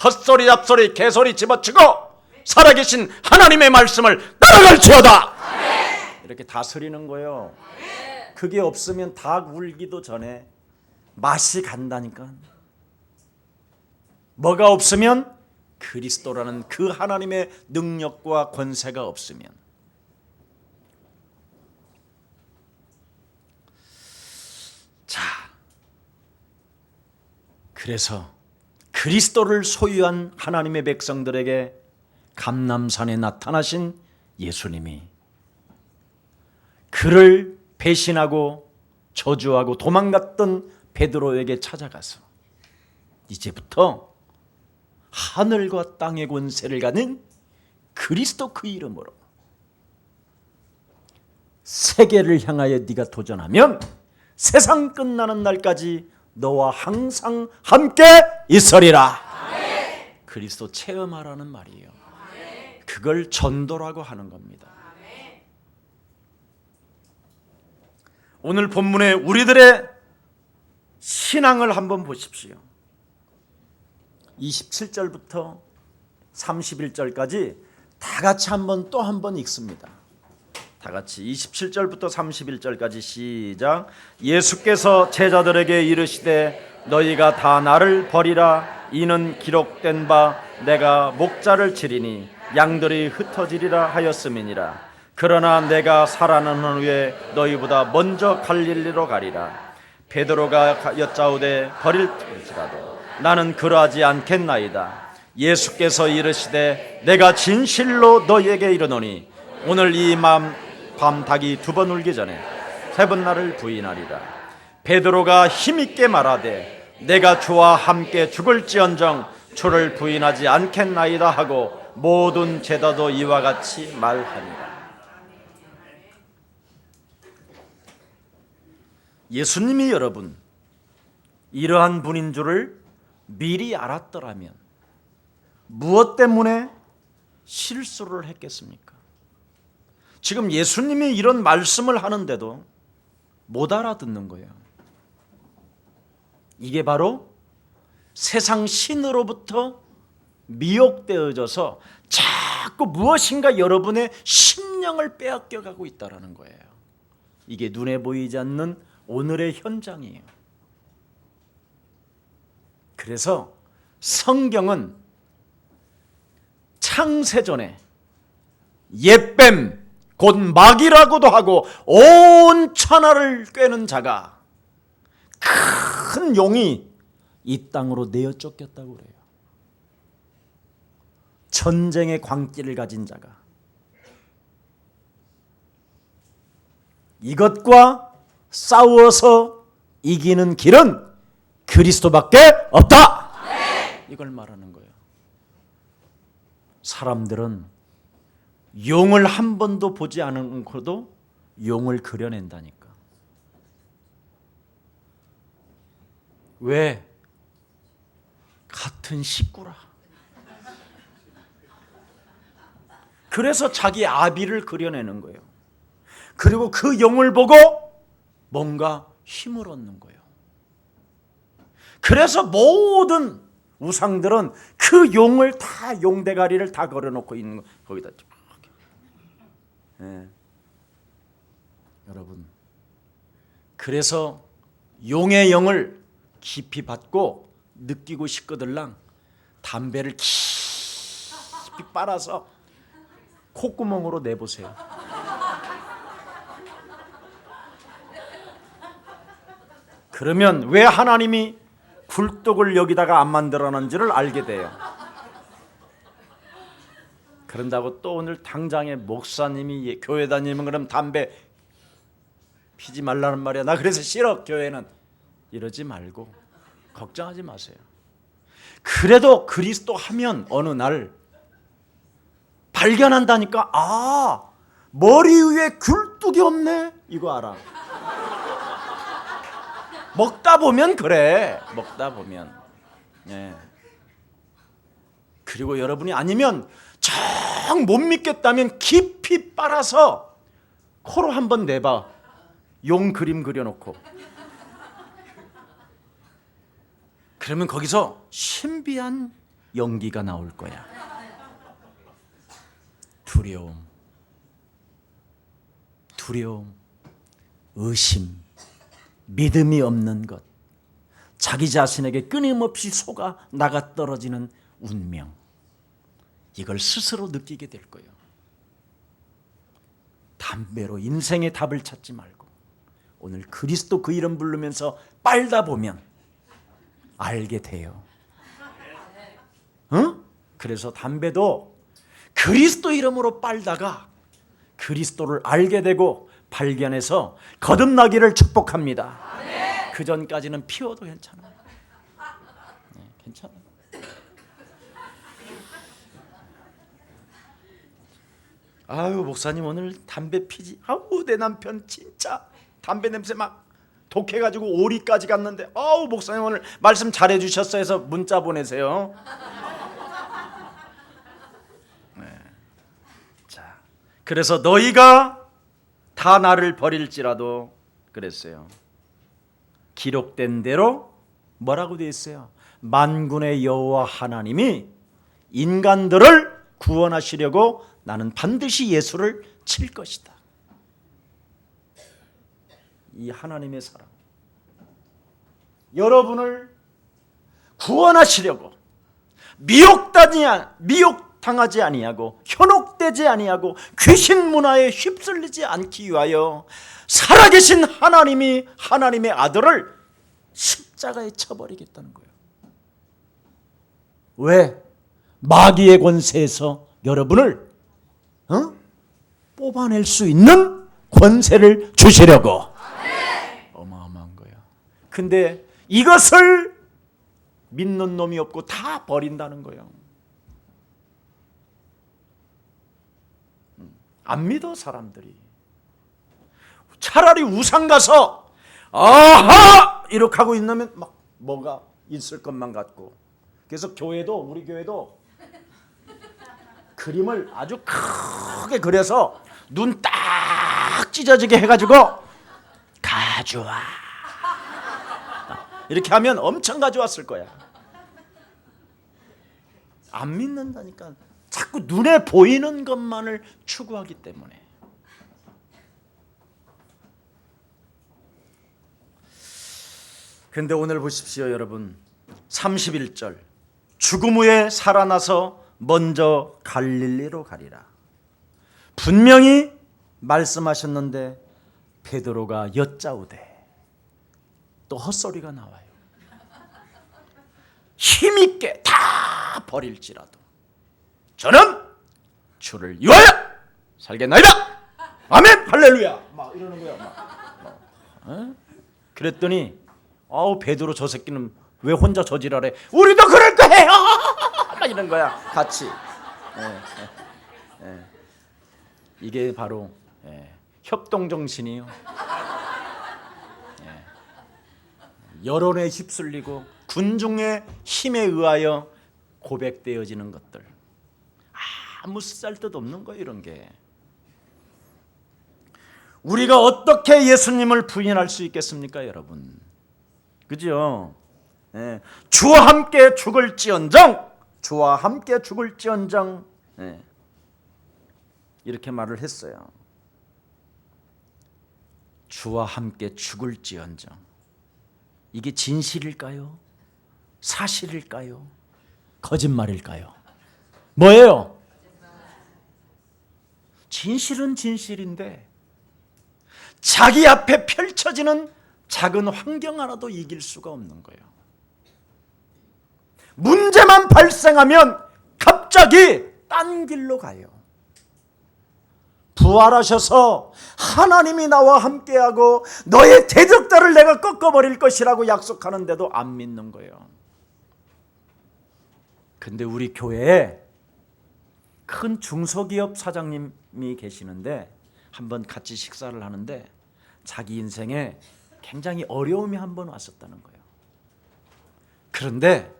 헛소리 잡소리 개소리 집어치고 살아계신 하나님의 말씀을 따라갈지어다! 이렇게 다스리는 거예요. 그게 없으면 닭 울기도 전에 맛이 간다니까. 뭐가 없으면 그리스도라는 그 하나님의 능력과 권세가 없으면. 자, 그래서 그리스도를 소유한 하나님의 백성들에게 감람산에 나타나신 예수님이 그를 배신하고 저주하고 도망갔던 베드로에게 찾아가서 이제부터 하늘과 땅의 권세를 가진 그리스도 그 이름으로 세계를 향하여 네가 도전하면 세상 끝나는 날까지 너와 항상 함께 있으리라. 그리스도 체험하라는 말이에요. 그걸 전도라고 하는 겁니다. 오늘 본문에 우리들의 신앙을 한번 보십시오. 27절부터 31절까지 다 같이 또 한 번 읽습니다. 다 같이 27절부터 31절까지 시작. 예수께서 제자들에게 이르시되 너희가 다 나를 버리라. 이는 기록된 바 내가 목자를 치리니 양들이 흩어지리라 하였음이니라. 그러나 내가 살아나는 후에 너희보다 먼저 갈릴리로 가리라. 베드로가 여짜오되 버릴지라도 나는 그러하지 않겠나이다. 예수께서 이르시되 내가 진실로 너희에게 이르노니 오늘 이 밤 닭이 두 번 울기 전에 세 번 나를 부인하리라. 베드로가 힘있게 말하되 내가 주와 함께 죽을지언정 주를 부인하지 않겠나이다 하고 모든 제자도 이와 같이 말하니라. 예수님이 여러분 이러한 분인 줄을 미리 알았더라면 무엇 때문에 실수를 했겠습니까? 지금 예수님이 이런 말씀을 하는데도 못 알아듣는 거예요. 이게 바로 세상 신으로부터 미혹되어져서 자꾸 무엇인가 여러분의 심령을 빼앗겨가고 있다는 거예요. 이게 눈에 보이지 않는 오늘의 현장이에요. 그래서 성경은 창세전에 옛뱀 곧 마귀라고도 하고 온 천하를 꿰는 자가 큰 용이 이 땅으로 내어 쫓겼다고 그래요. 전쟁의 광기를 가진 자가 이것과 싸워서 이기는 길은 그리스도밖에 없다. 이걸 말하는 거예요. 사람들은 용을 한 번도 보지 않고도 용을 그려낸다니까. 왜? 같은 식구라. 그래서 자기 아비를 그려내는 거예요. 그리고 그 용을 보고 뭔가 힘을 얻는 거예요. 그래서 모든 우상들은 그 용을 다 용대가리를 다 걸어놓고 있는 거 거기다. 네. 여러분, 그래서 용의 영을 깊이 받고 느끼고 싶거들랑 담배를 깊이 빨아서 콧구멍으로 내보세요. 그러면 왜 하나님이 굴뚝을 여기다가 안 만들어놨는지를 알게 돼요. 그런다고 또 오늘 당장에 목사님이 교회 다니면 그럼 담배 피지 말라는 말이야. 나 그래서 싫어 교회는. 이러지 말고 걱정하지 마세요. 그래도 그리스도 하면 어느 날 발견한다니까. 아, 머리 위에 굴뚝이 없네. 이거 알아. 먹다 보면 그래. 먹다 보면. 예. 그리고 여러분이 아니면 정 못 믿겠다면 깊이 빨아서 코로 한번 내봐. 용 그림 그려놓고. 그러면 거기서 신비한 연기가 나올 거야. 두려움, 의심, 믿음이 없는 것, 자기 자신에게 끊임없이 속아 나가 떨어지는 운명, 이걸 스스로 느끼게 될 거예요. 담배로 인생의 답을 찾지 말고 오늘 그리스도 그 이름 부르면서 빨다 보면 알게 돼요. 응? 그래서 담배도 그리스도 이름으로 빨다가 그리스도를 알게 되고 발견해서 거듭나기를 축복합니다. 그 전까지는 피워도 괜찮아요. 네, 괜찮아요. 아유, 목사님 오늘 담배 피지. 아우, 내 남편 진짜 담배 냄새 막 독해가지고 오리까지 갔는데, 아우, 목사님 오늘 말씀 잘해주셨어 해서 문자 보내세요. 네. 자, 그래서 너희가 다 나를 버릴지라도 그랬어요. 기록된 대로 뭐라고 되어 있어요? 만군의 여호와 하나님이 인간들을 구원하시려고 나는 반드시 예수를 칠 것이다. 이 하나님의 사랑, 여러분을 구원하시려고 미혹당하지 아니하고 현혹되지 아니하고 귀신 문화에 휩쓸리지 않기 위하여 살아계신 하나님이 하나님의 아들을 십자가에 쳐버리겠다는 거예요. 왜? 마귀의 권세에서 여러분을 뽑아낼 수 있는 권세를 주시려고. 어마어마한 거야. 근데 이것을 믿는 놈이 없고 다 버린다는 거예요. 안 믿어 사람들이. 차라리 우상 가서 아하 이렇게 하고 있으면 막 뭐가 있을 것만 같고. 그래서 우리 교회도 그림을 아주 크게 그려서 눈 딱 찢어지게 해가지고 가져와 이렇게 하면 엄청 가져왔을 거야. 안 믿는다니까. 자꾸 눈에 보이는 것만을 추구하기 때문에. 그런데 오늘 보십시오 여러분. 31절 죽음 후에 살아나서 먼저 갈릴리로 가리라. 분명히 말씀하셨는데 베드로가 여짜오되 또 헛소리가 나와요. 힘있게 다 버릴지라도 저는 주를 위하여 살겠나이다. 아멘 할렐루야 막 이러는 거야. 그랬더니 아우 베드로 저 새끼는 왜 혼자 저지랄해. 우리도 그럴 거예요. 막 이런 거야 같이. 이게 바로 협동정신이요. 여론에 휩쓸리고 군중의 힘에 의하여 고백되어지는 것들. 아무 쓸데도 없는 거예요 이런 게. 우리가 어떻게 예수님을 부인할 수 있겠습니까 여러분? 그죠? 주와 함께 죽을지언정, 주와 함께 죽을지언정, 이렇게 말을 했어요. 주와 함께 죽을지언정. 이게 진실일까요? 사실일까요? 거짓말일까요? 뭐예요? 진실은 진실인데 자기 앞에 펼쳐지는 작은 환경 하나도 이길 수가 없는 거예요. 문제만 발생하면 갑자기 딴 길로 가요. 부활하셔서 하나님이 나와 함께하고 너의 대적들을 내가 꺾어버릴 것이라고 약속하는데도 안 믿는 거예요. 근데 우리 교회에 큰 중소기업 사장님이 계시는데 한번 같이 식사를 하는데 자기 인생에 굉장히 어려움이 한번 왔었다는 거예요. 그런데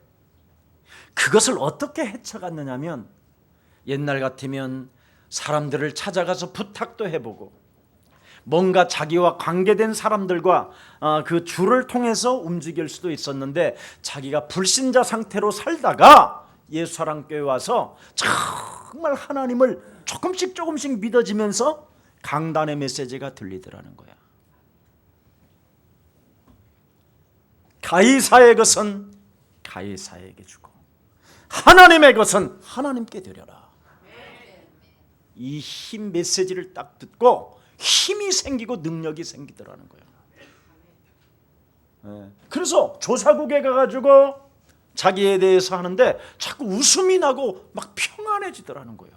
그것을 어떻게 헤쳐갔느냐면 옛날 같으면 사람들을 찾아가서 부탁도 해보고 뭔가 자기와 관계된 사람들과 그 줄을 통해서 움직일 수도 있었는데 자기가 불신자 상태로 살다가 예수사랑교회 와서 정말 하나님을 조금씩 믿어지면서 강단의 메시지가 들리더라는 거야. 가이사의 것은 가이사에게 주고 하나님의 것은 하나님께 드려라. 이 힘 메시지를 딱 듣고 힘이 생기고 능력이 생기더라는 거예요. 그래서 조사국에 가가지고 자기에 대해서 하는데 자꾸 웃음이 나고 막 평안해지더라는 거예요.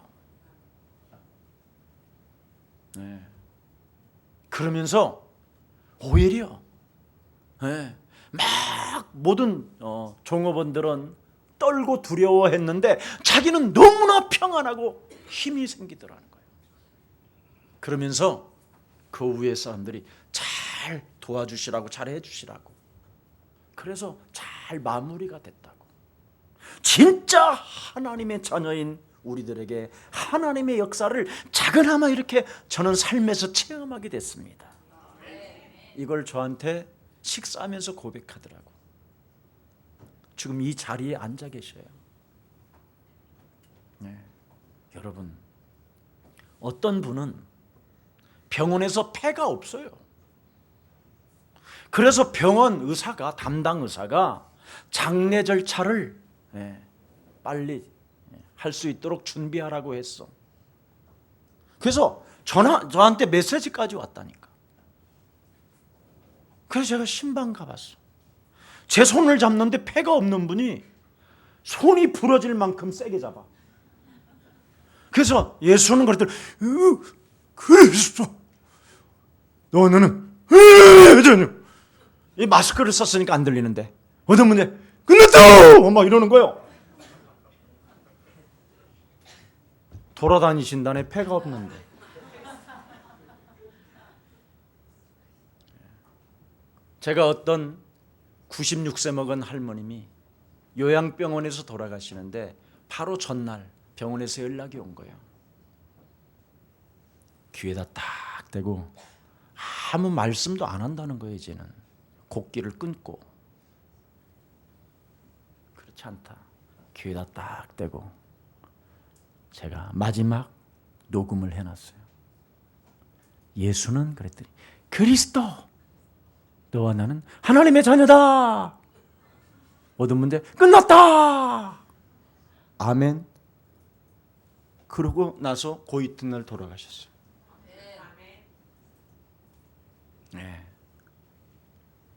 그러면서 오히려 막 모든 종업원들은 떨고 두려워했는데 자기는 너무나 평안하고 힘이 생기더라는 거예요. 그러면서 그 위에 사람들이 잘 도와주시라고 잘 해주시라고 그래서 잘 마무리가 됐다고. 진짜 하나님의 자녀인 우리들에게 하나님의 역사를 작은아마 이렇게 저는 삶에서 체험하게 됐습니다. 이걸 저한테 식사하면서 고백하더라고. 지금 이 자리에 앉아 계셔요. 여러분, 어떤 분은 병원에서 폐가 없어요. 그래서 병원 의사가 담당 의사가 장례 절차를 빨리 할 수 있도록 준비하라고 했어. 그래서 저한테 메시지까지 왔다니까. 그래서 제가 신방 가봤어. 제 손을 잡는데 폐가 없는 분이 손이 부러질 만큼 세게 잡아. 그래서 예수는 그랬더니 그리스도 너는 이 마스크를 썼으니까 안 들리는데 어떤 분이 끝났다 막 이러는 거예요. 돌아다니신다네 폐가 없는데. 제가 어떤 96세 먹은 할머님이 요양병원에서 돌아가시는데 바로 전날 병원에서 연락이 온 거예요. 귀에다 딱 대고 아무 말씀도 안 한다는 거예요. 이제는 곡기를 끊고. 그렇지 않다. 귀에다 딱 대고 제가 마지막 녹음을 해놨어요. 예수는 그랬더니 그리스도 너와 나는 하나님의 자녀다. 모든 문제 끝났다. 아멘. 그러고 나서 그 이튿날 돌아가셨어요. 네.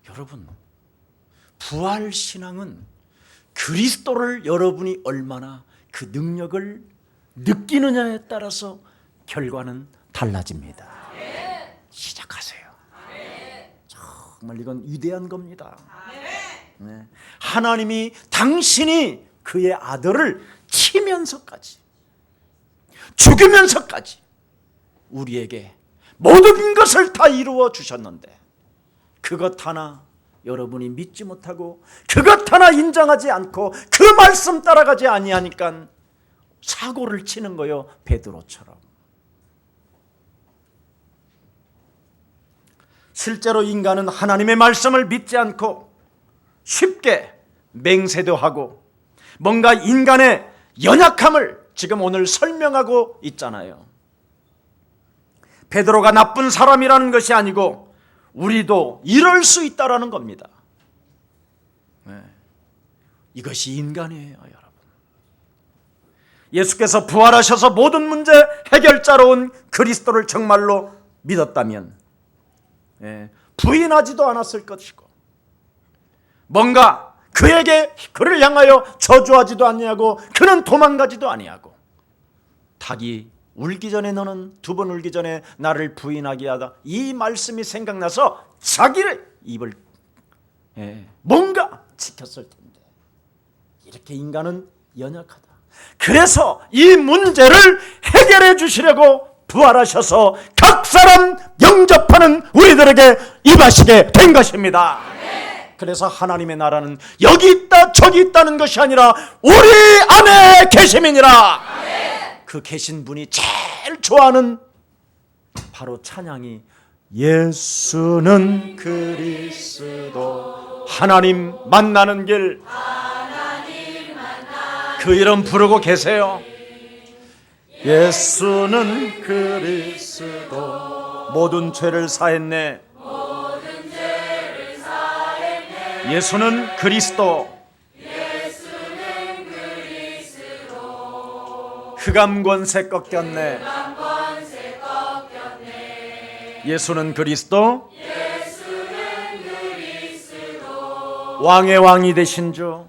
여러분, 부활 신앙은 그리스도를 여러분이 얼마나 그 능력을 느끼느냐에 따라서 결과는 달라집니다. 시작하세요. 정말 이건 위대한 겁니다. 네. 하나님이 당신이 그의 아들을 치면서까지 죽으면서까지 우리에게 모든 것을 다 이루어 주셨는데 그것 하나 여러분이 믿지 못하고 그것 하나 인정하지 않고 그 말씀 따라가지 아니하니까 사고를 치는 거요. 베드로처럼. 실제로 인간은 하나님의 말씀을 믿지 않고 쉽게 맹세도 하고 뭔가 인간의 연약함을 지금 오늘 설명하고 있잖아요. 베드로가 나쁜 사람이라는 것이 아니고 우리도 이럴 수 있다라는 겁니다. 이것이 인간이에요, 여러분. 예수께서 부활하셔서 모든 문제 해결자로 온 그리스도를 정말로 믿었다면 부인하지도 않았을 것이고 뭔가 그를 향하여 저주하지도 아니하고 그는 도망가지도 아니하고 닭이 울기 전에 너는 두 번 울기 전에 나를 부인하게 하다 이 말씀이 생각나서 자기를 입을 뭔가 지켰을 텐데 이렇게 인간은 연약하다. 그래서 이 문제를 해결해 주시려고 부활하셔서 각 사람 영접하는 우리들에게 임하시게 된 것입니다. 그래서 하나님의 나라는 여기 있다 저기 있다는 것이 아니라 우리 안에 계심이니라. 그 계신 분이 제일 좋아하는 바로 찬양이 예수는 그리스도 하나님 만나는 길. 그 이름 부르고 계세요. 예수는 그리스도 모든 죄를 사했네. 예수는 그리스도 흑암 권세 꺾였네. 예수는 그리스도 왕의 왕이 되신 주.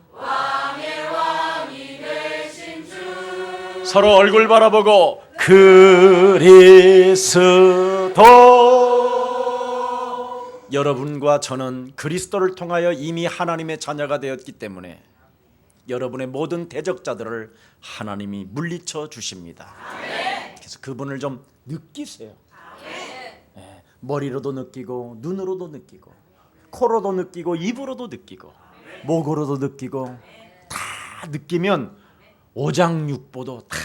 서로 얼굴 바라보고 그리스도. 여러분과 저는 그리스도를 통하여 이미 하나님의 자녀가 되었기 때문에 여러분의 모든 대적자들을 하나님이 물리쳐 주십니다. 그래서 그분을 좀 느끼세요. 머리로도 느끼고 눈으로도 느끼고 코로도 느끼고 입으로도 느끼고 목으로도 느끼고 다 느끼면 오장육부도 다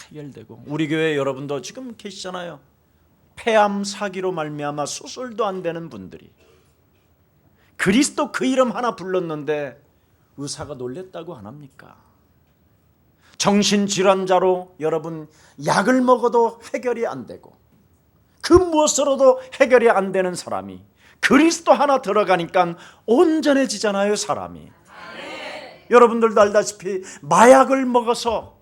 해결되고. 우리 교회 여러분도 지금 계시잖아요. 폐암 사기로 말미암아 수술도 안 되는 분들이 그리스도 그 이름 하나 불렀는데 의사가 놀랬다고 안 합니까? 정신질환자로 여러분 약을 먹어도 해결이 안 되고 그 무엇으로도 해결이 안 되는 사람이 그리스도 하나 들어가니까 온전해지잖아요, 사람이. 여러분들도 알다시피 마약을 먹어서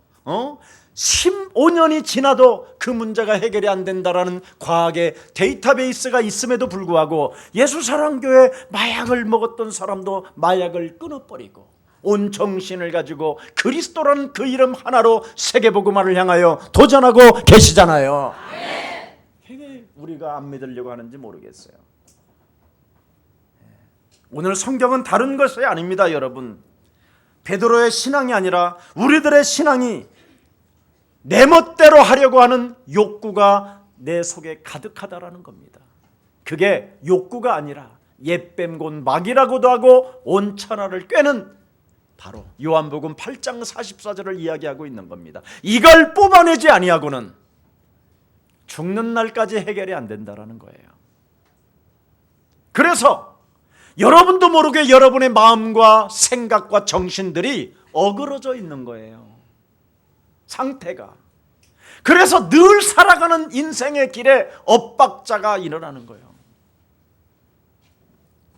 15년이 지나도 그 문제가 해결이 안 된다라는 과학의 데이터베이스가 있음에도 불구하고 예수사랑교회 마약을 먹었던 사람도 마약을 끊어버리고 온 정신을 가지고 그리스도라는 그 이름 하나로 세계복음화를 향하여 도전하고 계시잖아요. 왜 우리가 안 믿으려고 하는지 모르겠어요. 오늘 성경은 다른 것이 아닙니다, 여러분. 베드로의 신앙이 아니라 우리들의 신앙이 내 멋대로 하려고 하는 욕구가 내 속에 가득하다라는 겁니다. 그게 욕구가 아니라 옛뱀곤 막이라고도 하고 온 천하를 꿰는 바로 요한복음 8장 44절을 이야기하고 있는 겁니다. 이걸 뽑아내지 아니하고는 죽는 날까지 해결이 안 된다라는 거예요. 그래서 여러분도 모르게 여러분의 마음과 생각과 정신들이 어그러져 있는 거예요. 상태가. 그래서 늘 살아가는 인생의 길에 엇박자가 일어나는 거예요.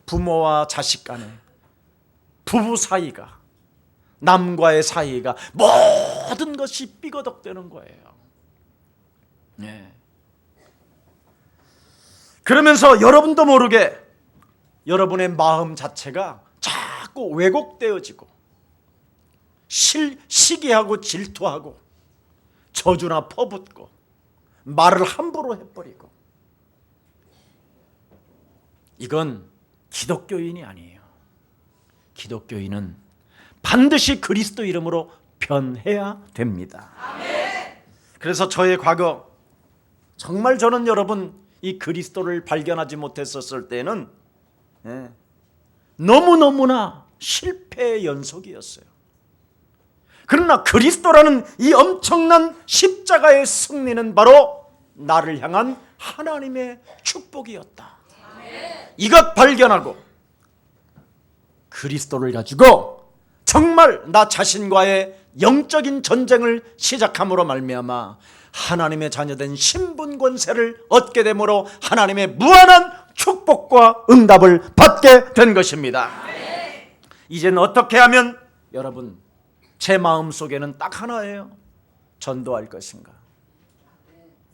부모와 자식 간에, 부부 사이가, 남과의 사이가 모든 것이 삐거덕대는 거예요. 네. 그러면서 여러분도 모르게 여러분의 마음 자체가 자꾸 왜곡되어지고 시기하고 질투하고 저주나 퍼붓고 말을 함부로 해버리고. 이건 기독교인이 아니에요. 기독교인은 반드시 그리스도 이름으로 변해야 됩니다. 그래서 저의 과거 정말 저는 여러분 이 그리스도를 발견하지 못했었을 때는 너무너무나 실패의 연속이었어요. 그러나 그리스도라는 이 엄청난 십자가의 승리는 바로 나를 향한 하나님의 축복이었다. 이것 발견하고 그리스도를 가지고 정말 나 자신과의 영적인 전쟁을 시작함으로 말미암아 하나님의 자녀된 신분 권세를 얻게 되므로 하나님의 무한한 축복과 응답을 받게 된 것입니다. 이제는 어떻게 하면 여러분 제 마음속에는 딱 하나예요. 전도할 것인가?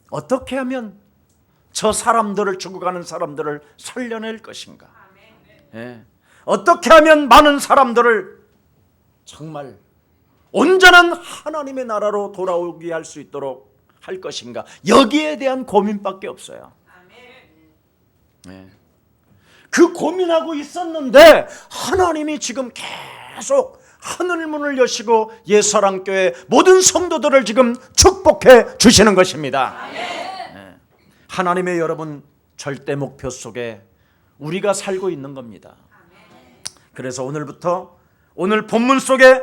어떻게 하면 저 사람들을 죽어가는 사람들을 살려낼 것인가? 어떻게 하면 많은 사람들을 정말 온전한 하나님의 나라로 돌아오게 할 수 있도록 할 것인가? 여기에 대한 고민밖에 없어요. 그 고민하고 있었는데 하나님이 지금 계속 하늘 문을 여시고 예사랑교회 모든 성도들을 지금 축복해 주시는 것입니다. 하나님의 여러분 절대 목표 속에 우리가 살고 있는 겁니다. 그래서 오늘부터 오늘 본문 속에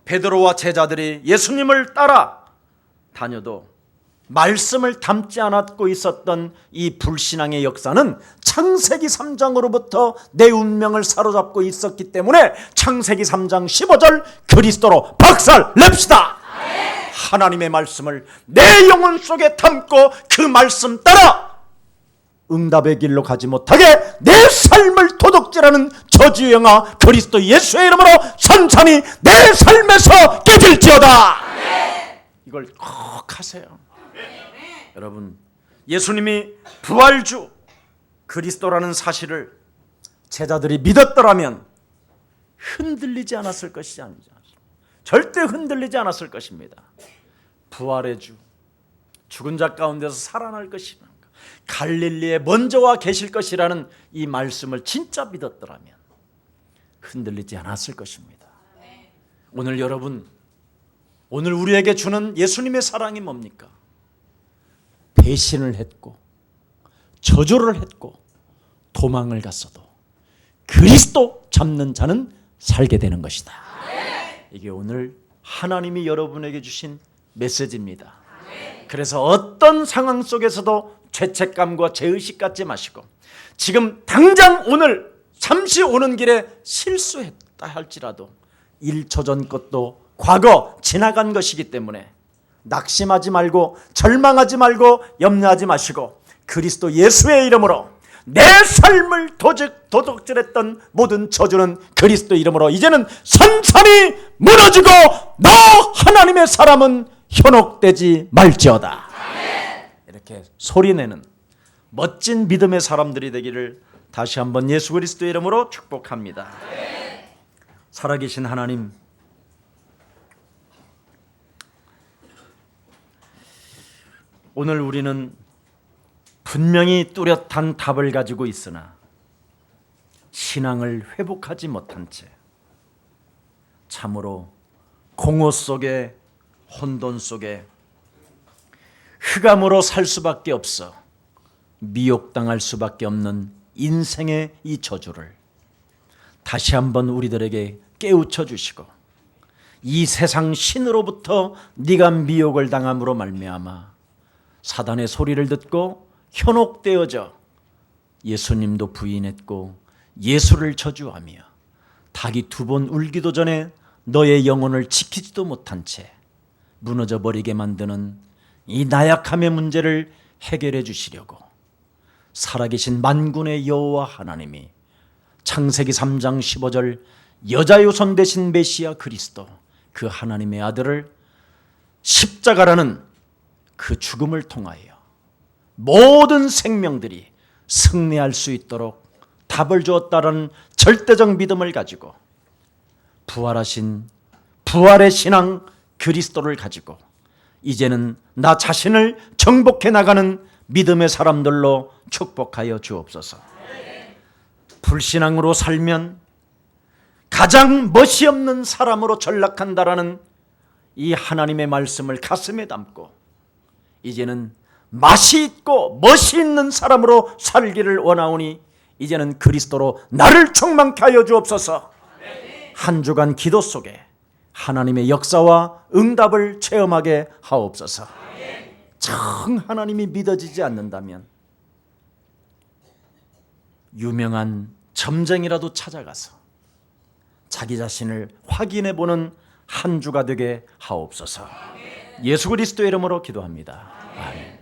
베드로와 제자들이 예수님을 따라 다녀도 말씀을 담지 않았고 있었던 이 불신앙의 역사는 창세기 3장으로부터 내 운명을 사로잡고 있었기 때문에 창세기 3장 15절 그리스도로 박살 냅시다. 하나님의 말씀을 내 영혼 속에 담고 그 말씀 따라 응답의 길로 가지 못하게 내 삶을 도둑질하는 저주의 영아 그리스도 예수의 이름으로 선산이 내 삶에서 깨질지어다. 이걸 꼭 하세요. 여러분, 예수님이 부활주 그리스도라는 사실을 제자들이 믿었더라면 흔들리지 않았을 것이지 않습니까? 절대 흔들리지 않았을 것입니다. 부활의 주, 죽은 자 가운데서 살아날 것이라, 갈릴리에 먼저 와 계실 것이라는 이 말씀을 진짜 믿었더라면 흔들리지 않았을 것입니다. 오늘 여러분, 오늘 우리에게 주는 예수님의 사랑이 뭡니까? 배신을 했고 저주를 했고 도망을 갔어도 그리스도 잡는 자는 살게 되는 것이다. 이게 오늘 하나님이 여러분에게 주신 메시지입니다. 그래서 어떤 상황 속에서도 죄책감과 죄의식 갖지 마시고, 지금 당장 오늘 잠시 오는 길에 실수했다 할지라도 1초 전 것도 과거 지나간 것이기 때문에 낙심하지 말고 절망하지 말고 염려하지 마시고 그리스도 예수의 이름으로 내 삶을 도둑질했던 모든 저주는 그리스도 이름으로 이제는 산산이 무너지고 너 하나님의 사람은 현혹되지 말지어다. 이렇게 소리내는 멋진 믿음의 사람들이 되기를 다시 한번 예수 그리스도의 이름으로 축복합니다. 살아계신 하나님, 오늘 우리는 분명히 뚜렷한 답을 가지고 있으나 신앙을 회복하지 못한 채 참으로 공허 속에 혼돈 속에 흑암으로 살 수밖에 없어 미혹당할 수밖에 없는 인생의 이 저주를 다시 한번 우리들에게 깨우쳐 주시고 이 세상 신으로부터 네가 미혹을 당함으로 말미암아 사단의 소리를 듣고 현혹되어져 예수님도 부인했고 예수를 저주하며 닭이 2번 울기도 전에 너의 영혼을 지키지도 못한 채 무너져 버리게 만드는 이 나약함의 문제를 해결해 주시려고 살아계신 만군의 여호와 하나님이 창세기 3장 15절 여자유선 되신 메시아 그리스도 그 하나님의 아들을 십자가라는 그 죽음을 통하여 모든 생명들이 승리할 수 있도록 답을 주었다는 절대적 믿음을 가지고 부활하신 부활의 신앙 그리스도를 가지고 이제는 나 자신을 정복해 나가는 믿음의 사람들로 축복하여 주옵소서. 불신앙으로 살면 가장 멋이 없는 사람으로 전락한다라는 이 하나님의 말씀을 가슴에 담고 이제는 맛이 있고 멋이 있는 사람으로 살기를 원하오니 이제는 그리스도로 나를 충만케 하여 주옵소서. 한 주간 기도 속에 하나님의 역사와 응답을 체험하게 하옵소서. 정 하나님이 믿어지지 않는다면 유명한 점쟁이라도 찾아가서 자기 자신을 확인해 보는 한 주가 되게 하옵소서. 예수 그리스도의 이름으로 기도합니다. 아멘.